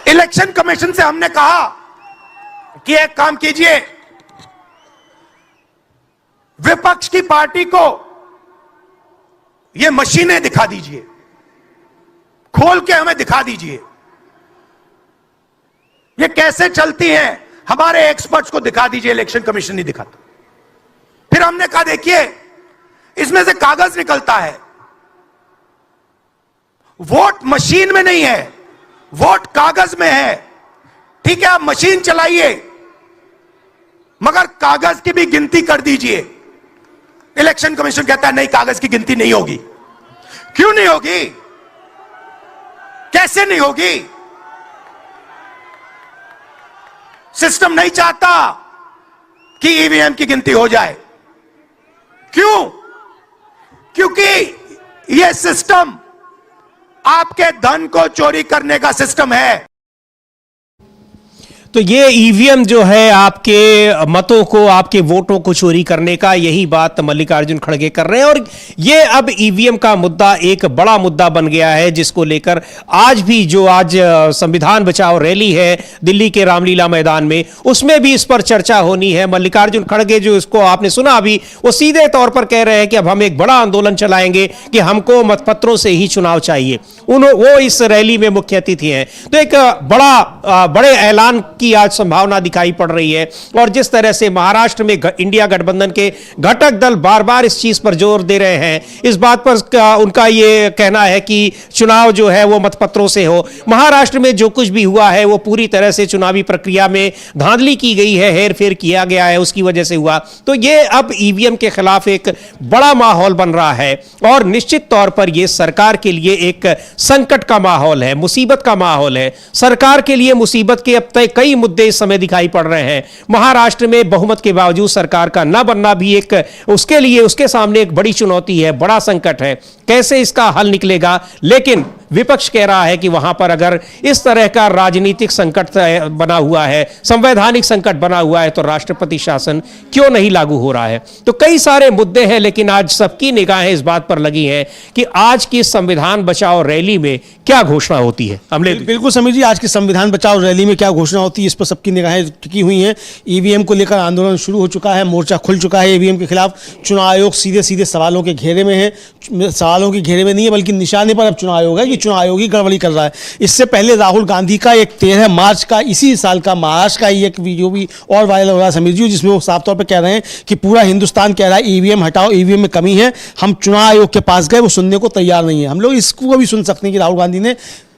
इलेक्शन कमीशन से हमने कहा कि एक काम कीजिए, विपक्ष की पार्टी को ये मशीनें दिखा दीजिए, खोल के हमें दिखा दीजिए ये कैसे चलती हैं, हमारे एक्सपर्ट्स को दिखा दीजिए। इलेक्शन कमीशन नहीं दिखाता। फिर हमने कहा देखिए, इसमें से कागज निकलता है, वोट मशीन में नहीं है, वोट कागज में है। ठीक है, आप मशीन चलाइए, मगर कागज की भी गिनती कर दीजिए। इलेक्शन कमीशन कहता है नहीं, कागज की गिनती नहीं होगी। क्यों नहीं होगी? कैसे नहीं होगी? सिस्टम नहीं चाहता कि ईवीएम की गिनती हो जाए। क्यों? क्योंकि यह सिस्टम आपके धन को चोरी करने का सिस्टम है। तो ये ईवीएम जो है आपके मतों को, आपके वोटों को चोरी करने का, यही बात मल्लिकार्जुन खड़गे कर रहे हैं। और ये अब ईवीएम का मुद्दा एक बड़ा मुद्दा बन गया है, जिसको लेकर आज भी जो आज संविधान बचाओ रैली है दिल्ली के रामलीला मैदान में, उसमें भी इस पर चर्चा होनी है। मल्लिकार्जुन खड़गे, जो इसको आपने सुना अभी, वो सीधे तौर पर कह रहे हैं कि अब हम एक बड़ा आंदोलन चलाएंगे कि हमको मतपत्रों से ही चुनाव चाहिए। वो इस रैली में मुख्य अतिथि हैं। तो एक बड़े ऐलान की आज संभावना दिखाई पड़ रही है। और जिस तरह से महाराष्ट्र में इंडिया गठबंधन के घटक दल बार बार इस चीज पर जोर दे रहे हैं, इस बात पर उनका ये कहना है कि चुनाव जो है वो मतपत्रों से हो। महाराष्ट्र में जो कुछ भी हुआ है वो पूरी तरह से चुनावी प्रक्रिया में धांधली की गई है, हेरफेर किया गया है, उसकी वजह से हुआ। तो ये अब ईवीएम के खिलाफ एक बड़ा माहौल बन रहा है और निश्चित तौर पर यह सरकार के लिए एक संकट का माहौल है, मुसीबत का माहौल है। सरकार के लिए मुसीबत के अब तक कई मुद्दे इस समय दिखाई पड़ रहे हैं। महाराष्ट्र में बहुमत के बावजूद सरकार का न बनना भी एक उसके लिए, उसके सामने एक बड़ी चुनौती है, बड़ा संकट है। कैसे इसका हल निकलेगा? लेकिन विपक्ष कह रहा है कि वहां पर अगर इस तरह का राजनीतिक संकट बना हुआ है, संवैधानिक संकट बना हुआ है, तो राष्ट्रपति शासन क्यों नहीं लागू हो रहा है? तो कई सारे मुद्दे हैं, लेकिन आज सबकी निगाहें इस बात पर लगी हैं कि आज की संविधान बचाओ रैली में क्या घोषणा होती है। बिल्कुल समीर जी, आज की संविधान बचाओ रैली में क्या घोषणा होती है, इस पर सबकी निगाहें टिकी हुई हैं। ईवीएम को लेकर आंदोलन शुरू हो चुका है, मोर्चा खुल चुका है ईवीएम के खिलाफ। चुनाव आयोग सीधे सीधे सवालों के घेरे में है, सवालों के घेरे में नहीं है बल्कि निशाने पर अब चुनाव आयोग है कि चुनाव आयोग ही गड़बड़ी कर रहा है। इससे पहले राहुल गांधी का एक 13 मार्च का इसी साल का महाराष्ट्र का ही एक वीडियो भी और वायरल हो रहा है समीर जी, जिसमें वो साफ तौर पर कह रहे हैं कि पूरा हिंदुस्तान कह रहा है ईवीएम हटाओ, ईवीएम में कमी है। हम चुनाव आयोग के पास गए, वो सुनने को तैयार नहीं है। हम लोग इसको भी सुन सकते हैं कि राहुल गांधी ने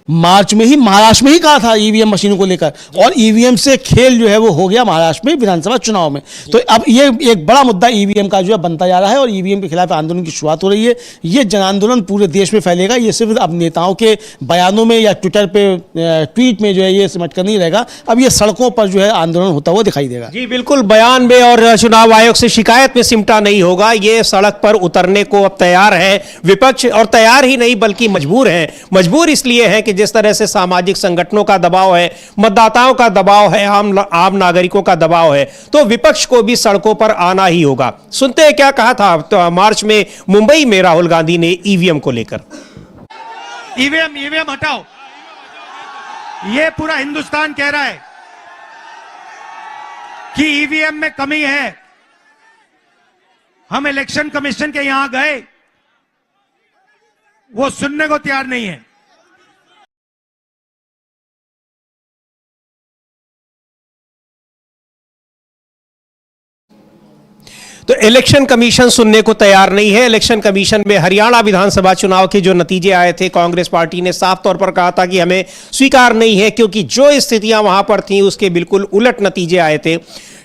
मार्च में ही महाराष्ट्र में ही कहा था ईवीएम मशीनों को लेकर, और ईवीएम से खेल जो है वो हो गया महाराष्ट्र में विधानसभा चुनाव में। तो अब ये एक बड़ा मुद्दा ईवीएम का जो है बनता जा रहा है और ईवीएम के खिलाफ आंदोलन की शुरुआत हो रही है। ये जन आंदोलन पूरे देश में फैलेगा। ये सिर्फ अब नेताओं के बयानों में या ट्विटर पे ट्वीट में जो है ये सिमट कर नहीं रहेगा। अब ये सड़कों पर जो है आंदोलन होता हुआ दिखाई देगा। जी बिल्कुल, बयान में और चुनाव आयोग से शिकायत में सिमटा नहीं होगा। ये सड़क पर उतरने को अब तैयार है विपक्ष, और तैयार ही नहीं बल्कि मजबूर है। मजबूर इसलिए है कि जिस तरह से सामाजिक संगठनों का दबाव है, मतदाताओं का दबाव है, आम नागरिकों का दबाव है, तो विपक्ष को भी सड़कों पर आना ही होगा। सुनते हैं क्या कहा था तो मार्च में मुंबई में राहुल गांधी ने ईवीएम को लेकर। ईवीएम हटाओ, ये पूरा हिंदुस्तान कह रहा है कि ईवीएम में कमी है। हम इलेक्शन कमीशन के यहां गए, वो सुनने को तैयार नहीं है। तो इलेक्शन कमीशन सुनने को तैयार नहीं है। इलेक्शन कमीशन में हरियाणा विधानसभा चुनाव के जो नतीजे आए थे, कांग्रेस पार्टी ने साफ तौर पर कहा था कि हमें स्वीकार नहीं है, क्योंकि जो स्थितियां वहां पर थीं उसके बिल्कुल उलट नतीजे आए थे।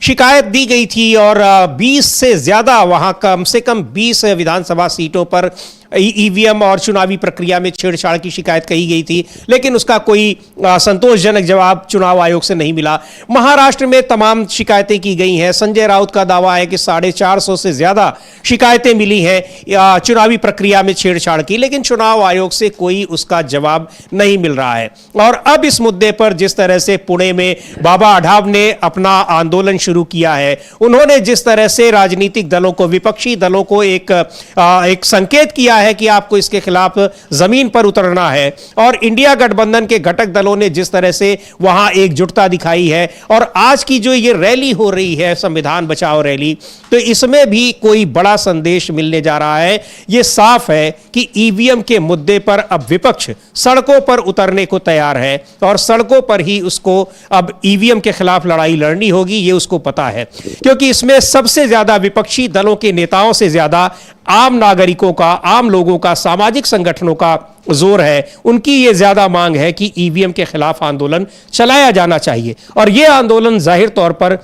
शिकायत दी गई थी और 20 से ज्यादा, वहां कम से कम 20 विधानसभा सीटों पर ईवीएम और चुनावी प्रक्रिया में छेड़छाड़ की शिकायत कही गई थी, लेकिन उसका कोई संतोषजनक जवाब चुनाव आयोग से नहीं मिला। महाराष्ट्र में तमाम शिकायतें की गई हैं। संजय राउत का दावा है कि 450 से ज्यादा शिकायतें मिली हैं चुनावी प्रक्रिया में छेड़छाड़ की, लेकिन चुनाव आयोग से कोई उसका जवाब नहीं मिल रहा है। और अब इस मुद्दे पर जिस तरह से पुणे में बाबा आढाव ने अपना आंदोलन शुरू किया है, उन्होंने जिस तरह से राजनीतिक दलों को, विपक्षी दलों को एक संकेत किया है कि आपको इसके खिलाफ जमीन पर उतरना है, और इंडिया गठबंधन के घटक दलों ने जिस तरह से वहां एकजुटता दिखाई है, और आज की जो ये रैली हो रही है, संविधान बचाओ रैली, तो इसमें भी कोई बड़ा संदेश मिलने जा रहा है। यह साफ है कि ईवीएम के मुद्दे पर अब विपक्ष सड़कों पर उतरने को तैयार है, और सड़कों पर ही उसको अब ईवीएम के खिलाफ लड़ाई लड़नी होगी, ये उसको पता है, क्योंकि इसमें सबसे ज्यादा विपक्षी दलों के नेताओं से ज्यादा आम नागरिकों का, आम लोगों का, सामाजिक संगठनों का जोर है। उनकी यह ज्यादा मांग है कि ईवीएम के खिलाफ आंदोलन चलाया जाना चाहिए, और यह आंदोलन जाहिर तौर पर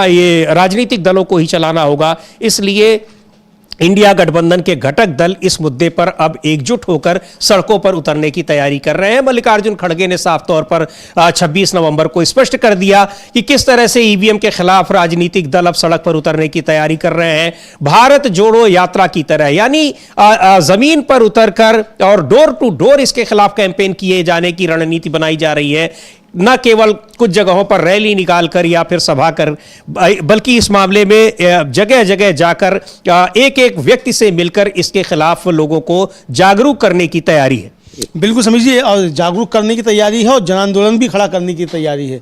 ये राजनीतिक दलों को ही चलाना होगा। इसलिए इंडिया गठबंधन के घटक दल इस मुद्दे पर अब एकजुट होकर सड़कों पर उतरने की तैयारी कर रहे हैं। मल्लिकार्जुन खड़गे ने साफ तौर पर 26 नवंबर को स्पष्ट कर दिया कि किस तरह से ईवीएम के खिलाफ राजनीतिक दल अब सड़क पर उतरने की तैयारी कर रहे हैं, भारत जोड़ो यात्रा की तरह, यानी जमीन पर उतरकर और डोर टू डोर इसके खिलाफ कैंपेन किए जाने की रणनीति बनाई जा रही है। न केवल कुछ जगहों पर रैली निकालकर या फिर सभा कर, बल्कि इस मामले में जगह जगह जाकर एक एक व्यक्ति से मिलकर इसके खिलाफ लोगों को जागरूक करने की तैयारी है। बिल्कुल समझिए, और जागरूक करने की तैयारी है, और जन आंदोलन भी खड़ा करने की तैयारी है।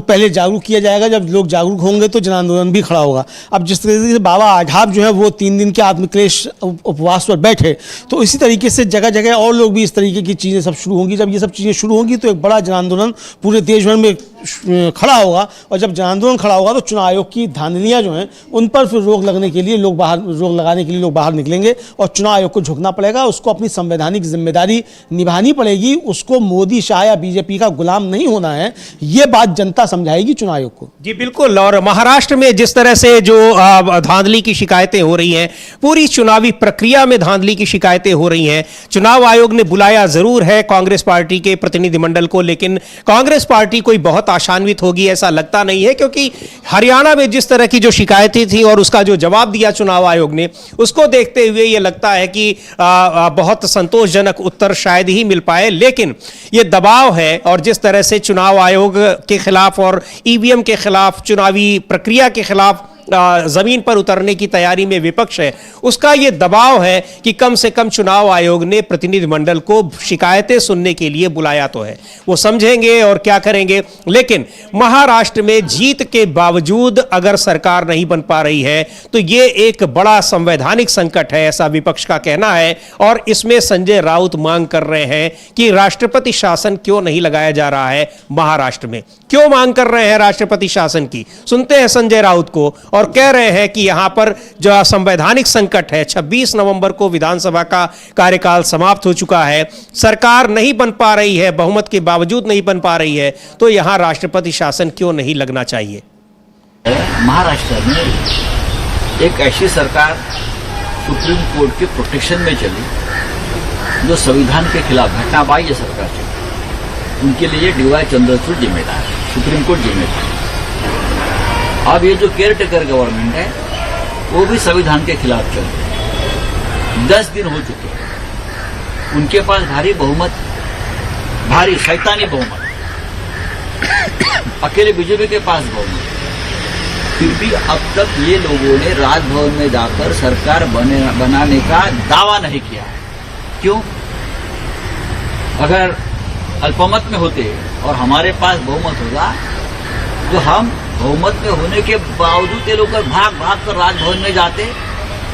पहले जागरूक किया जाएगा, जब लोग जागरूक होंगे तो जन आंदोलन भी खड़ा होगा। अब जिस तरीके से बाबा आढाव जो है वो 3 दिन के आत्मक्लेश उपवास पर बैठे, तो इसी तरीके से जगह जगह और लोग भी इस तरीके की चीज़ें सब शुरू होंगी। जब ये सब चीज़ें शुरू होंगी तो एक बड़ा जन आंदोलन पूरे देश भर में खड़ा होगा, और जब जन आंदोलन खड़ा होगा तो चुनाव आयोग की धांधलियाँ जो हैं उन पर फिर रोक लगाने के लिए लोग बाहर निकलेंगे, और चुनाव आयोग को झुकना पड़ेगा। उसको अपनी संवैधानिक जिम्मेदारी निभानी पड़ेगी, उसको मोदी, शाह या बीजेपी का गुलाम नहीं होना है। ये बात जनता समझाएगी चुनाव आयोग को। जी बिल्कुल। और महाराष्ट्र में जिस तरह से जो धांधली की शिकायतें हो रही हैं, पूरी चुनावी प्रक्रिया में धांधली की शिकायतें हो रही हैं, चुनाव आयोग ने बुलाया जरूर है कांग्रेस पार्टी के प्रतिनिधिमंडल को, लेकिन कांग्रेस पार्टी कोई बहुत आशान्वित होगी ऐसा लगता नहीं है, क्योंकि हरियाणा में जिस तरह की जो शिकायतें थी और उसका जो जवाब दिया चुनाव आयोग ने, उसको देखते हुए यह लगता है कि बहुत संतोषजनक उत्तर शायद ही मिल पाए। लेकिन यह दबाव है, और जिस तरह से चुनाव आयोग के खिलाफ और ईवीएम के खिलाफ, चुनावी प्रक्रिया के खिलाफ जमीन पर उतरने की तैयारी में विपक्ष है, उसका यह दबाव है कि कम से कम चुनाव आयोग ने प्रतिनिधिमंडल को शिकायतें सुनने के लिए बुलाया तो है। वो समझेंगे और क्या करेंगे। लेकिन महाराष्ट्र में जीत के बावजूद अगर सरकार नहीं बन पा रही है तो यह एक बड़ा संवैधानिक संकट है, ऐसा विपक्ष का कहना है। और इसमें संजय राउत मांग कर रहे हैं कि राष्ट्रपति शासन क्यों नहीं लगाया जा रहा है महाराष्ट्र में। क्यों मांग कर रहे हैं राष्ट्रपति शासन की? सुनते हैं संजय राउत को, और कह रहे हैं कि यहां पर जो संवैधानिक संकट है, 26 नवंबर को विधानसभा का कार्यकाल समाप्त हो चुका है, सरकार नहीं बन पा रही है, बहुमत के बावजूद नहीं बन पा रही है, तो यहां राष्ट्रपति शासन क्यों नहीं लगना चाहिए। महाराष्ट्र में एक ऐसी सरकार सुप्रीम कोर्ट के प्रोटेक्शन में चली जो संविधान के खिलाफ घटनाबाह्य सरकार चली, उनके लिए डीवाई चंद्रचूड़ जिम्मेदार है, सुप्रीम कोर्ट जिम्मेदार है। अब ये जो केयर टेकर गवर्नमेंट है वो भी संविधान के खिलाफ चल रही है। 10 दिन हो चुके हैं, उनके पास भारी बहुमत, भारी शैतानी बहुमत, अकेले बीजेपी के पास बहुमत, फिर भी अब तक ये लोगों ने राजभवन में जाकर सरकार बनाने का दावा नहीं किया। क्यों? अगर अल्पमत में होते और हमारे पास बहुमत होगा तो हम बहुमत में होने के बावजूद ये लोग भाग कर राजभवन में जाते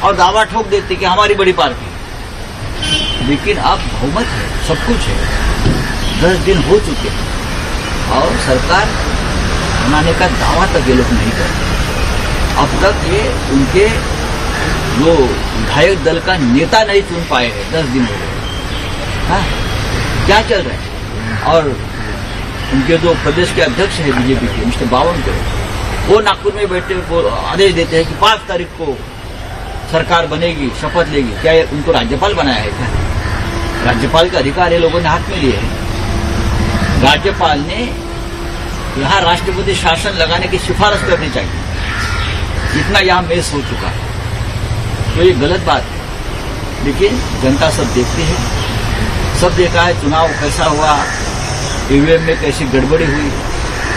और दावा ठोक देते कि हमारी बड़ी पार्टी। लेकिन अब बहुमत है, सब कुछ है, 10 दिन हो चुके हैं और सरकार बनाने का दावा तक ये लोग नहीं करते। अब तक ये उनके जो विधायक दल का नेता नहीं चुन पाए हैं, 10 दिन हो गए। हाँ, क्या चल रहा है? और उनके जो प्रदेश के अध्यक्ष हैं बीजेपी के मिस्टर बावनकुळे, वो नागपुर में बैठे वो आदेश देते हैं कि 5 तारीख को सरकार बनेगी, शपथ लेगी। क्या उनको राज्यपाल बनाया है क्या? राज्यपाल का अधिकार ये लोगों ने हाथ में लिए हैं। राज्यपाल ने यहाँ राष्ट्रपति शासन लगाने की सिफारिश करनी चाहिए। इतना यहाँ मेस हो चुका है, तो ये गलत बात है। लेकिन जनता सब देखती है, सब देखा है चुनाव कैसा हुआ, ईवीएम में कैसी गड़बड़ी हुई,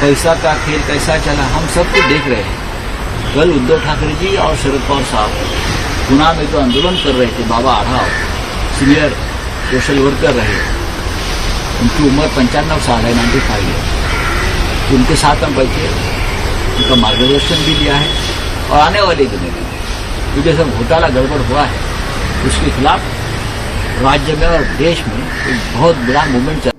पैसा का खेल कैसा चला, हम सब कुछ देख रहे हैं। कल उद्धव ठाकरे जी और शरद पवार साहब चुनाव में तो आंदोलन कर रहे थे। बाबा आढ़ाव सीनियर सोशल वर्कर रहे, उनकी उम्र 95 साल है, 95 है। उनके साथ हम बैठे, उनका मार्गदर्शन भी लिया है। और आने वाले दिनों में जो जैसा घोटाला गड़बड़ हुआ है, उसके खिलाफ राज्य में और देश में एक बहुत बड़ा मूवमेंट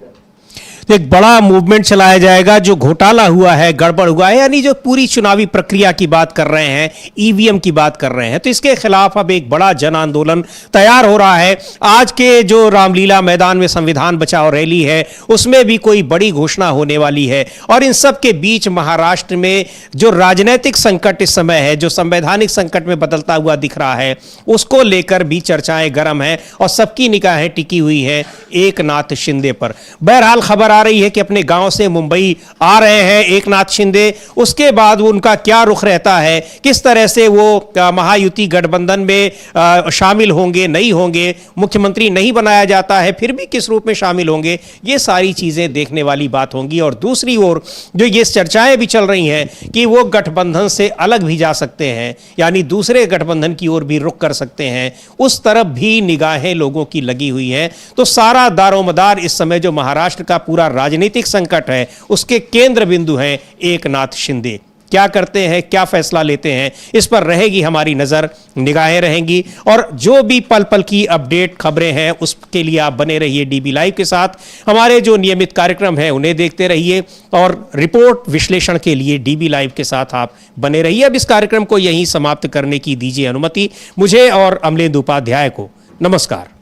तो एक बड़ा मूवमेंट चलाया जाएगा। जो घोटाला हुआ है, गड़बड़ हुआ है, यानी जो पूरी चुनावी प्रक्रिया की बात कर रहे हैं, ईवीएम की बात कर रहे हैं, तो इसके खिलाफ अब एक बड़ा जन आंदोलन तैयार हो रहा है। आज के जो रामलीला मैदान में संविधान बचाओ रैली है, उसमें भी कोई बड़ी घोषणा होने वाली है। और इन सब के बीच महाराष्ट्र में जो राजनीतिक संकट इस समय है, जो संवैधानिक संकट में बदलता हुआ दिख रहा है, उसको लेकर भी चर्चाएं गर्म हैं और सबकी निगाहें टिकी हुई है एकनाथ शिंदे पर। बहरहाल खबर आ रही है कि अपने गांव से मुंबई आ रहे हैं एकनाथ शिंदे। उसके बाद उनका क्या रुख रहता है, किस तरह से वो महायुति गठबंधन में शामिल होंगे, नहीं होंगे, मुख्यमंत्री नहीं बनाया जाता है फिर भी किस रूप में शामिल होंगे, ये सारी चीजें देखने वाली बात होंगी। और दूसरी ओर जो ये चर्चाएं भी चल रही हैं कि वो गठबंधन से अलग भी जा सकते हैं, यानी दूसरे गठबंधन की ओर भी रुख कर सकते हैं, उस तरफ भी निगाहें लोगों की लगी हुई हैं। तो सारा दारोमदार इस समय जो महाराष्ट्र का पूरा राजनीतिक संकट है, उसके केंद्र बिंदु हैं एकनाथ शिंदे। क्या करते हैं, क्या फैसला लेते हैं, इस पर रहेगी हमारी नजर, निगाहें रहेंगी। और जो भी पल पल की अपडेट खबरें हैं, उसके लिए आप बने रहिए डीबी लाइव के साथ। हमारे जो नियमित कार्यक्रम हैं उन्हें देखते रहिए और रिपोर्ट विश्लेषण के लिए डीबी लाइव के साथ आप बने रहिए। अब इस कार्यक्रम को यहीं समाप्त करने की दीजिए अनुमति मुझे और अमलेंदु उपाध्याय को। नमस्कार।